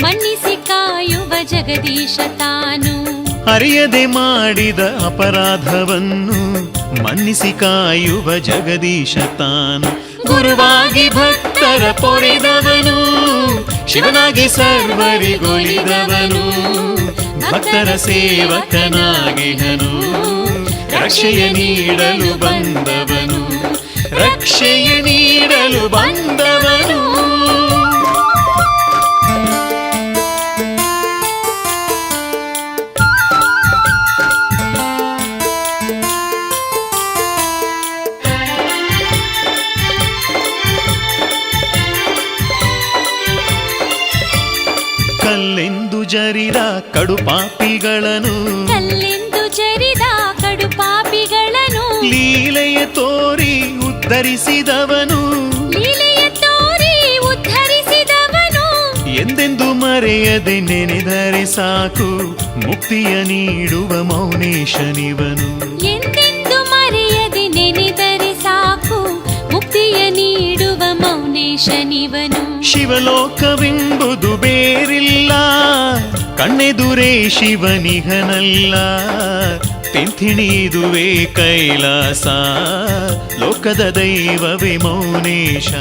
ಮನ್ನಿಸಿ ಕಾಯುವ ಜಗದೀಶ ತಾನು ಅರಿಯದೆ ಮಾಡಿದ ಅಪರಾಧವನ್ನು ಮನ್ನಿಸಿ ಕಾಯುವ ಜಗದೀಶ ತಾನು ಗುರುವಾಗಿ ಭಕ್ತರ ಪೊರೆದವನು ಶಿವನಾಗಿ ಸರ್ವರಿಗೊಲಿದವನು ಭಕ್ತರ ಸೇವಕನಾಗಿಹನು ರಕ್ಷೆಯ ನೀಡಲು ಬಂದವನು ರಕ್ಷೆಯ ನೀಡಲು ಬಂದವನು ಕಲ್ಲೆಂದು ಜರಿದ ಕಡು ಪಾಪಿಗಳನ್ನು ಕಲ್ಲೆಂದು ಜರಿದ ಕಡು ಪಾಪಿಗಳನ್ನು ಲೀಲೆಯ ತೋರಿ ಉದ್ಧರಿಸಿದವನು ಲೀಲೆಯ ತೋರಿ ಉದ್ಧರಿಸಿದವನು ಎಂದೆಂದು ಮರೆಯದೆ ನೆನೆದರೆ ಸಾಕು ಮುಕ್ತಿಯ ನೀಡುವ ಮೌನೇಶನಿವನು ಎಂದೆಂದು ಮರೆಯದೆ ನೆನೆದರೆ ಸಾಕು ಮುಕ್ತಿಯ ನೀಡುವ ಮೌನೇಶನಿವನು ಶಿವಲೋಕವೆಂಬುದು ಬೇರಿಲ್ಲ ಕಣ್ಣೆದುರೇ ಶಿವನಿಹನಲ್ಲ ತಿಂಥಿಣಿದುವೆ ಕೈಲಾಸ ಲೋಕದ ದೈವವೇ ಮೌನೇಶ.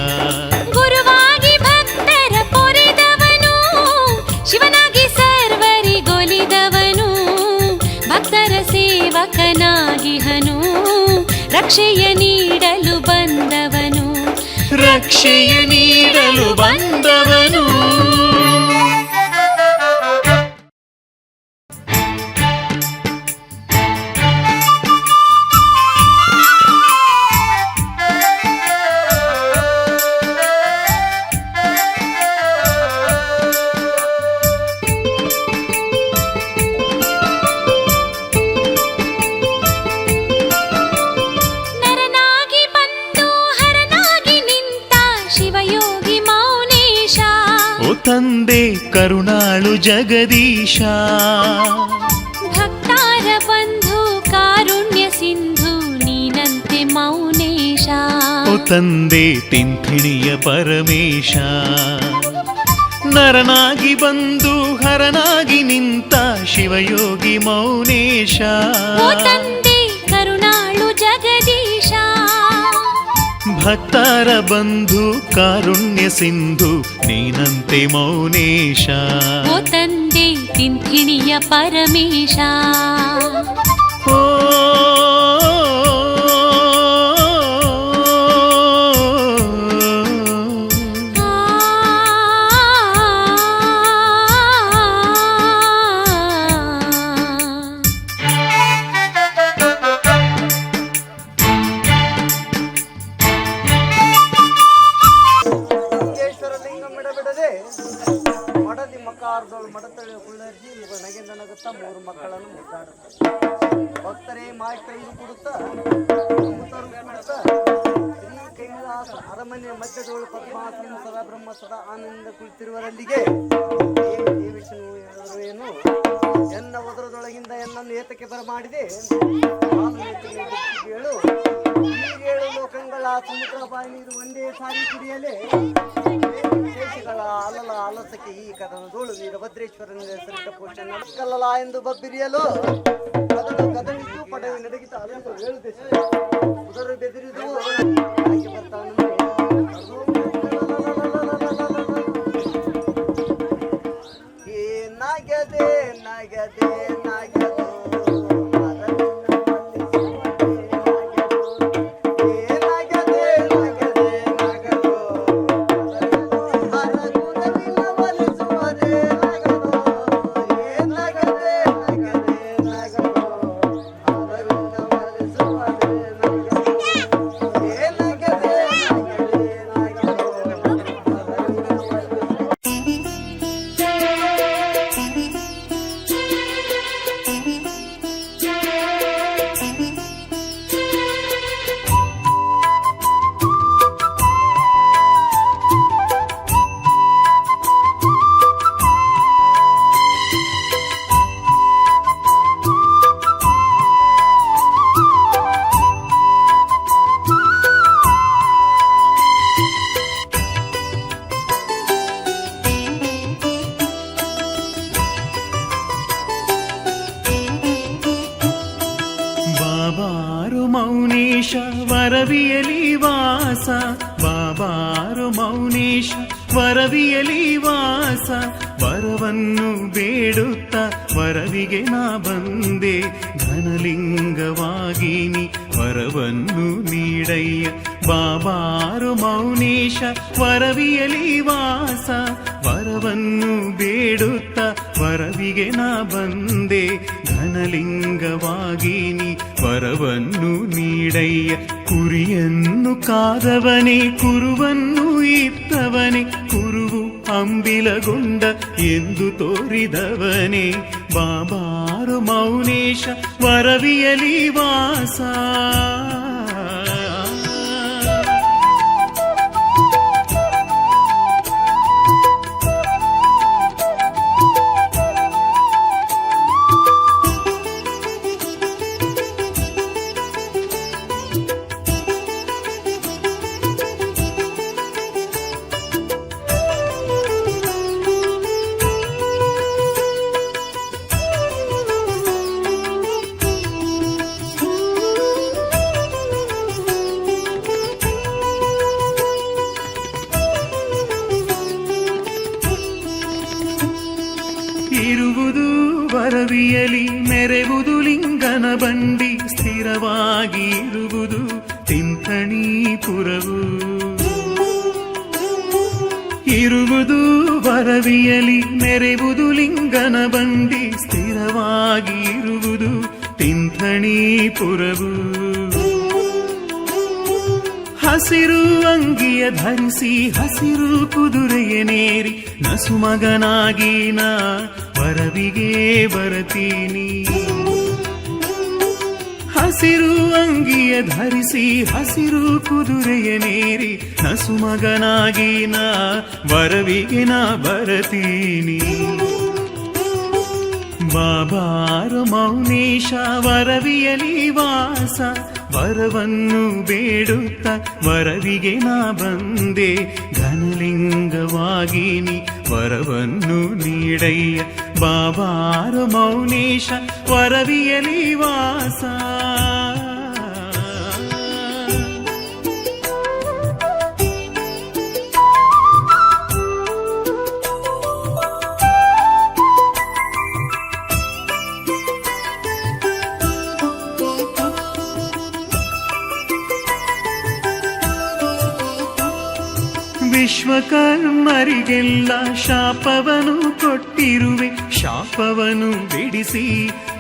ಗುರುವಾಗಿ ಭಕ್ತರ ಪೊರೆದವನು, ಶಿವನಾಗಿ ಸರ್ವರಿಗೊಲಿದವನು, ಭಕ್ತರ ಸೇವಕನಾಗಿಹನು, ರಕ್ಷೆಯ ನೀಡಲು ಬಂದವನು, ರಕ್ಷೆಯ ನೀಡಲು ಬಂದವನು. ನರನಾಗಿ ಬಂದು ಹರನಾಗಿ ನಿಂತ ಶಿವಯೋಗಿ ಮೌನೇಶ, ಓ ತಂದೆ ಕರುಣಾಳು ಜಗದೀಶ. ಭಕ್ತಾರ ಬಂಧು ಕಾರುಣ್ಯ ಸಿಂಧು ನೀನಂತೆ ಮೌನೇಶ, ಓ ತಂದೆ ತಿಂಥಿಣಿಯ ಪರಮೇಶ. ನರನಾಗಿ ಬಂದು ಹರನಾಗಿ ನಿಂತ ಶಿವಯೋಗಿ ಮೌನೇಶ. ಓ ತಂದೆ ಕರುಣಾಳು ಜಗದೀಶ, ಭಕ್ತರ ಬಂಧು ಕಾರುಣ್ಯ ಸಿಂಧು ನೀನಂತೆ ಮೌನೇಶ. ಓ ತಂದೆ ತಿಂಥಿಣಿಯ ಪರಮೇಶ. ಓ ಲಿಂಗೇಶ್ವರ ಲಿಂಗ ಮಿಡಬಿಡದೆ ಮಡದಿ ಮಕಾರದೊಳು ಮಡತಳಿ ಕುಳ್ಳರ್ಜಿ ನಗೆಂದ ನಗುತ್ತಾ ಮೂರು ಮಕ್ಕಳನ್ನು ಮುದ್ದಾಡುತ್ತಾರೆ. ಭಕ್ತರೇ ಮಾಷ್ಟೆಂದು ಕೊಡುತ್ತಾ ಶ್ರೀ ಕೈಲಾಸ ಅರಮನೆಯ ಮಧ್ಯದೊಳು ಪದ್ಮಾಸನ ಸದಾ ಬ್ರಹ್ಮ ಸದಾ ಆನಂದ ಕುಳಿತಿರುವರಲ್ಲಿಗೆ ವಿಷ್ಣು ಏನು ಎನ್ನ ಒದರದೊಳಗಿಂದ ಎನ್ನನ್ನು ಏತಕ್ಕೆ ಬರಮಾಡಿದೆ, ಹೇಳು ಈಗೇಳು ಲೋಕಗಳ ಸಮುದ್ರ ಬಾಯಿ ನೀರು ಒಂದೇ ಸಾರಿ ಕುಡಿಯಲೇ ಶೇಷಗಳ ಅಲಲ ಅಲಸಕ್ಕೆ ಈ ಕದನದೋಳು ವೀರಭದ್ರೇಶ್ವರನ ಹೆಸರಿಟ್ಟ ಪೋಷಣ ಕಲ್ಲಲ ಎಂದು ಬಬ್ಬಿರಿಯಲು ಕದಲು ಕದಲಿತು ಪಡವಿ ನಡಗಿತ ಅಲೆಂದು ಹೇಳುದೆ ಉದರು ಬೆದರಿದು ಹಾಗೆ ಬರ್ತಾನಂದ್ರೆ ನಗದೆ ನಗದೆ ನಗದು ಮೌನೇಶ ವರವಿಯಲಿ ವಾಸ, ಬಾಬಾರು ಮೌನೇಶ ವರವಿಯಲಿ ವಾಸ. ವರವನ್ನು ಬೇಡುತ್ತ ವರವಿಗೆ ನಾ ಬಂದೆ, ಧನಲಿಂಗವಾಗಿ ನೀ ವರವನ್ನು ನೀಡಯ್ಯ. ಬಾಬಾರು ಮೌನೇಶ ವರವಿಯಲಿ ವಾಸ, ವರವನ್ನು ಬೇಡುತ್ತ ವರವಿಗೆ ನಾ ಬಂದೆ, ಧನಲಿಂಗವಾಗಿ ನೀ ವರವನ್ನು ನೀಡಯ್ಯ. ಕುರಿಯನ್ನು ಕಾದವನೇ ಕುರುವನ್ನು ಇತ್ತವನೇ, ಕುರುವು ಅಂಬಿಲಗೊಂಡ ಎಂದು ತೋರಿದವನೇ. ಬಾಬಾರು ಮೌನೇಶ ವರವಿಯಲಿ ವಾಸ. ವರವಿಯಲಿ ಮೆರೆವುದು ಲಿಂಗನ ಬಂಡಿ ಸ್ಥಿರವಾಗಿ ಇರುವುದು ತಿಂಥಣೀಪುರವು. ಇರುವುದು ವರವಿಯಲಿ ಮೆರೆವುದು ಲಿಂಗನ ಬಂಡಿ ಸ್ಥಿರವಾಗಿ ಇರುವುದು ತಿಂಥಣೀಪುರವು. ಹಸಿರು ಅಂಗಿಯ ಧರಿಸಿ ಹಸಿರು ಕುದುರೆಯನೇರಿ ನಸುಮಗನಾಗಿ ನಾ ವರವಿಗೆ ಬರತೀನಿ. ಹಸಿರು ಅಂಗಿಯ ಧರಿಸಿ ಹಸಿರು ಕುದುರೆಯನೇರಿ ನಸುಮಗನಾಗಿ ನಾ ವರವಿಗೆ ನಾ ಬರತೀನಿ. ಬಾಬಾರ ಮೌನೇಶ ವರವಿಯಲಿ ವಾಸ ವರವನ್ನು ಬೇಡುತ್ತ ವರವಿಗೆ ನಾ ಬಂದೆ. ಘನಲಿಂಗವಾಗಿ ನೀ ವರವನ್ನು ನೀಡಯ್ಯ ಬಾಬಾರ ಮೌನೇಶ ವರವಿಯಲಿ ವಾಸ. ವಿಶ್ವಕರ್ಮರಿಗೆಲ್ಲ ಶಾಪವನು ಕೊಟ್ಟಿರುವೆ, ಶಾಪವನು ಬಿಡಿಸಿ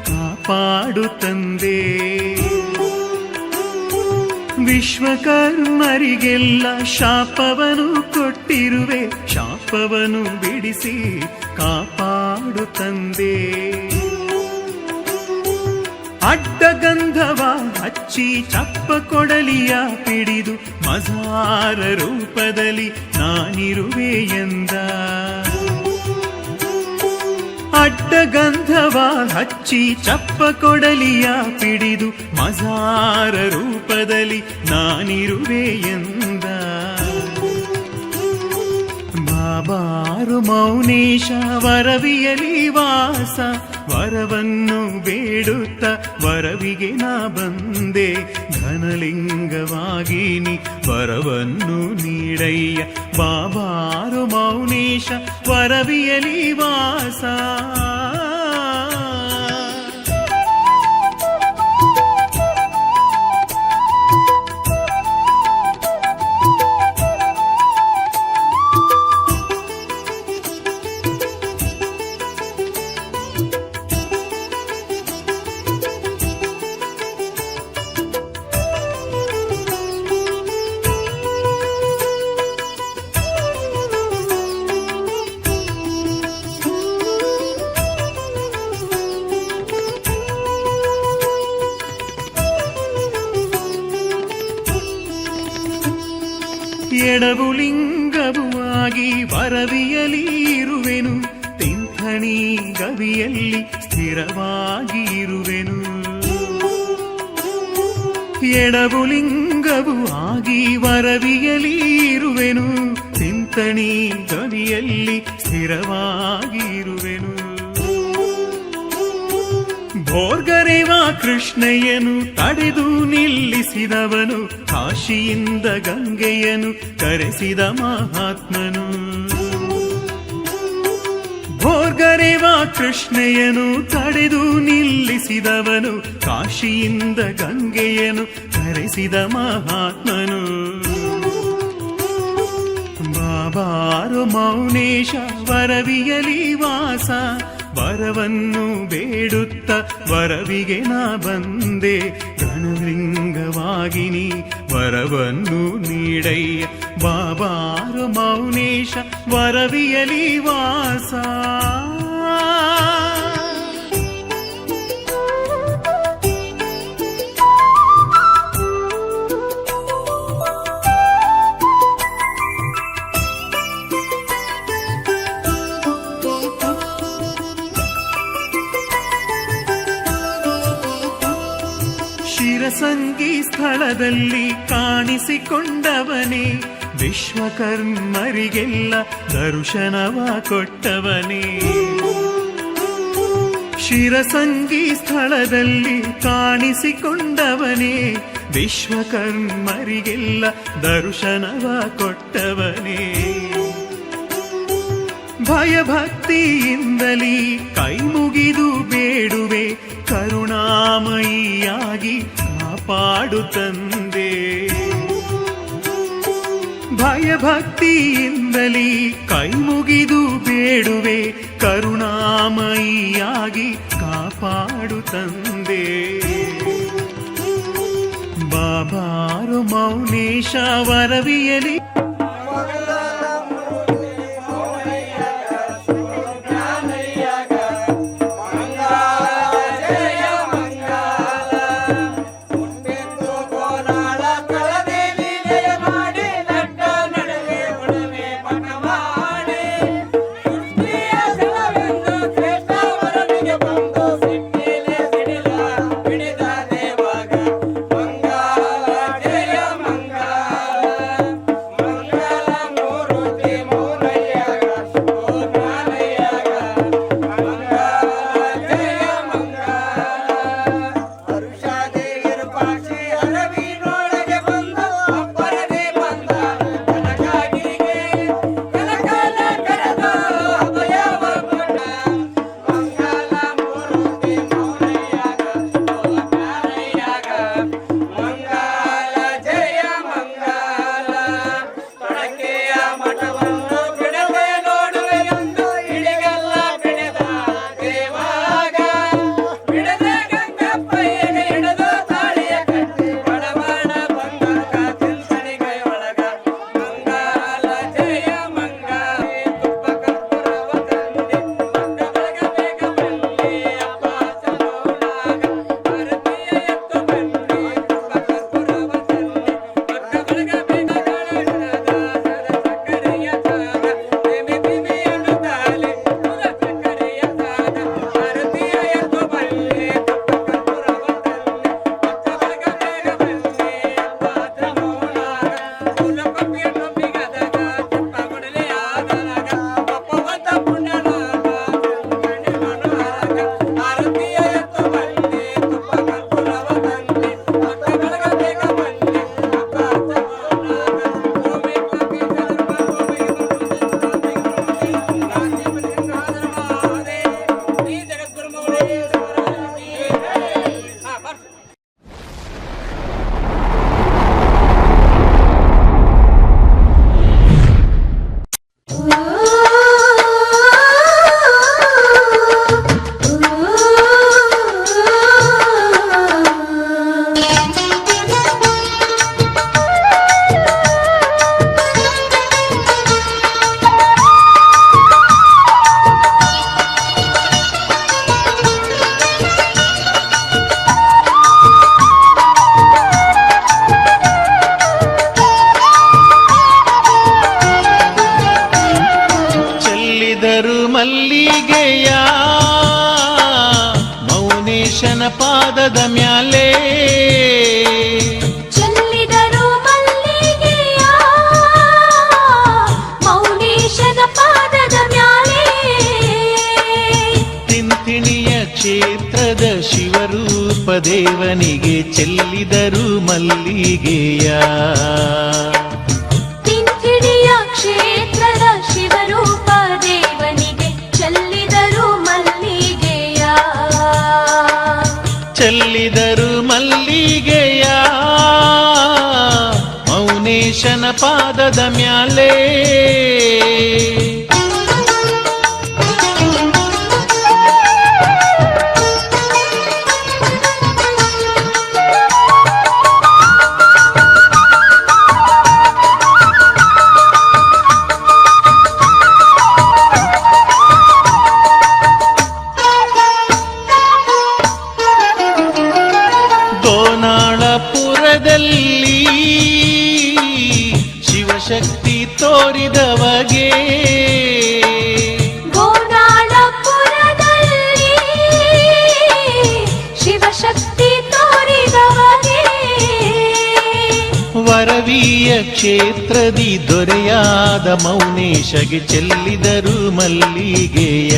ಕಾಪಾಡು ತಂದೆ. ವಿಶ್ವಕರ್ಮರಿಗೆಲ್ಲ ಶಾಪವನು ಕೊಟ್ಟಿರುವೆ, ಶಾಪವನು ಬಿಡಿಸಿ ಕಾಪಾಡು ತಂದೆ. ಅಡ್ಡಗಂಧವ ಹಚ್ಚಿ ಚಪ್ಪ ಕೊಡಲಿಯ ಪಿಡಿದು ಮಜಾರ ರೂಪದಲ್ಲಿ ನಾನಿರುವೆ ಎಂದ. ಅಡ್ಡಗಂಧವ ಹಚ್ಚಿ ಚಪ್ಪ ಕೊಡಲಿಯ ಪಿಡಿದು ಮಜಾರ ರೂಪದಲ್ಲಿ ನಾನಿರುವೆ ಎಂದ. ಬಾಬಾರು ಮೌನೇಶ ವರವಿಯಲಿ ವಾಸ ವರವನ್ನು ಬೇಡುತ್ತ ವರವಿಗೆ ನಾ ಬಂದೆ. ಘನಲಿಂಗವಾಗಿ ನೀ ವರವನ್ನು ನೀಡಯ್ಯ ಬಾಬಾರು ಮೌನೇಶ ವರವಿಯಲಿ ವಾಸ. ಎಡವು ಲಿಂಗವು ಆಗಿ ವರವಿಯಲಿ ಇರುವೆನು, ತಿಂಥಣಿ ಗವಿಯಲ್ಲಿ ಸ್ಥಿರವಾಗಿ ಇರುವೆನು. ಎಡವು ಲಿಂಗವು ಆಗಿ ವರವಿಯಲಿ ಇರುವೆನು, ತಿಂಥಣಿ ಗವಿಯಲ್ಲಿ ಸ್ಥಿರವಾಗಿ ಇರುವೆನು. ಭೋರ್ಗರೇವ ಕೃಷ್ಣಯ್ಯನು ತಡೆದು ನಿಲ್ಲಿಸಿದವನು, ಕಾಶಿಯಿಂದ ಗಂಗೆಯನು ಕರೆಸಿದ ಮಹಾತ್ಮನು. ಭೋರ್ಗರೇವ ಕೃಷ್ಣಯ್ಯನು ತಡೆದು ನಿಲ್ಲಿಸಿದವನು, ಕಾಶಿಯಿಂದ ಗಂಗೆಯನು ಕರೆಸಿದ ಮಹಾತ್ಮನು. ಬಾಬಾರು ಮೌನೇಶ ವರವಿಯಲಿ ವಾಸ ವರವನ್ನು ಬೇಡುತ್ತ ವರವಿಗೆ ನಾ ಬಂದೆ. ಘನಲಿಂಗವಾಗಿ ನೀ ವರವನ್ನು ನೀಡಯ್ಯ ಬಾಬಾರು ಮೌನೇಶ ವರವಿಯಲಿ ವಾಸ. ಶಿರಸಂಗಿ ಸ್ಥಳದಲ್ಲಿ ಕಾಣಿಸಿಕೊಂಡವನೇ, ವಿಶ್ವಕರ್ಮರಿಗೆಲ್ಲ ದರ್ಶನವ ಕೊಟ್ಟವನೇ. ಶಿರಸಂಗಿ ಸ್ಥಳದಲ್ಲಿ ಕಾಣಿಸಿಕೊಂಡವನೇ, ವಿಶ್ವಕರ್ಮರಿಗೆಲ್ಲ ದರ್ಶನವ ಕೊಟ್ಟವನೇ. ಭಯಭಕ್ತಿಯಿಂದಲೀ ಕೈ ಮುಗಿದು ಬೇಡುವೆ, ಕರುಣಾಮಯಿಯಾಗಿ ಕಾಪಾಡು ತಂದೆ. ಭಯಭಕ್ತಿಯಿಂದಲೀ ಕೈ ಮುಗಿದು ಬೇಡುವೆ, ಕರುಣಾಮಯಿಯಾಗಿ ಕಾಪಾಡು ತಂದೆ. ಬಾಬಾರು ಮೌನೇಶ ವರವಿಯಲಿ ಮಲ್ಲಿಗೆಯ ಮೌನೇಶನ ಪಾದದ ಮ್ಯಾಲೆ ಚೆಲ್ಲಿದರು ಮಲ್ಲಿಗೆಯ ಮೌನೇಶನ ಪಾದದ ಮ್ಯಾಲೆ ತಿಂತಿಣಿಯ ಕ್ಷೇತ್ರದ ಶಿವರೂಪ ದೇವನಿಗೆ ಚೆಲ್ಲಿದರು ಮಲ್ಲಿಗೆಯ ತಿಂತಿಣಿಯ ಕ್ಷೇತ್ರದ ಶಿವರೂಪ ದೇವನಿಗೆ ಚೆಲ್ಲಿದರು ಮಲ್ಲಿಗೆಯ ಚೆಲ್ಲಿದರು ಮಲ್ಲಿಗೆಯ ಮೌನೇಶನ ಪಾದದ ಮ್ಯಾಲೆ ಶಿವಶಕ್ತಿ ತೋರಿದವಗೆ ಗೋನಾಳಪುರದಲ್ಲಿ ಶಿವಶಕ್ತಿ ತೋರಿದವಗೆ ವರವಿಯ ಕ್ಷೇತ್ರದಿ ದೊರೆಯಾದ ಮೌನೇಶಗೆ ಚೆಲ್ಲಿದರು ಮಲ್ಲಿಗೆಯ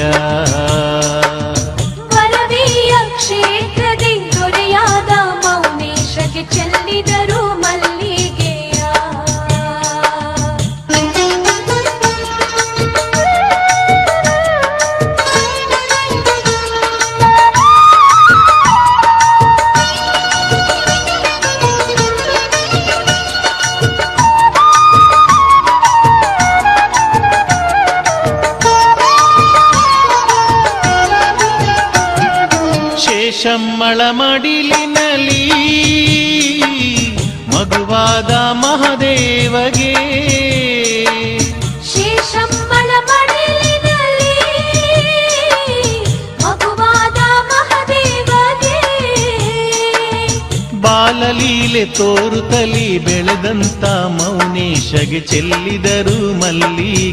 ವರವಿಯ ಕ್ಷೇತ್ರದಿ ದೊರೆಯಾದ ಮೌನೇಶಗೆ ಚೆಲ್ಲಿದರು ಮಲ್ಲಿಗೆಯ ಶೇಷಮ್ಮಳ ಮಡಿಲಿನಲ್ಲಿ ಮಗುವಾದ ಮಹಾದೇವಗೆ ಶೇಷಮ್ಮಳ ಮಡಿಲಿನಲ್ಲಿ ಮಗುವಾದ ಮಹಾದೇವಗೆ ಬಾಲಲೀಲೆ ತೋರುತ್ತಲಿ ಬೆಳೆದಂತ ಮೌನೇಶಗೆ ಚೆಲ್ಲಿದರು ಮಲ್ಲಿಗೆ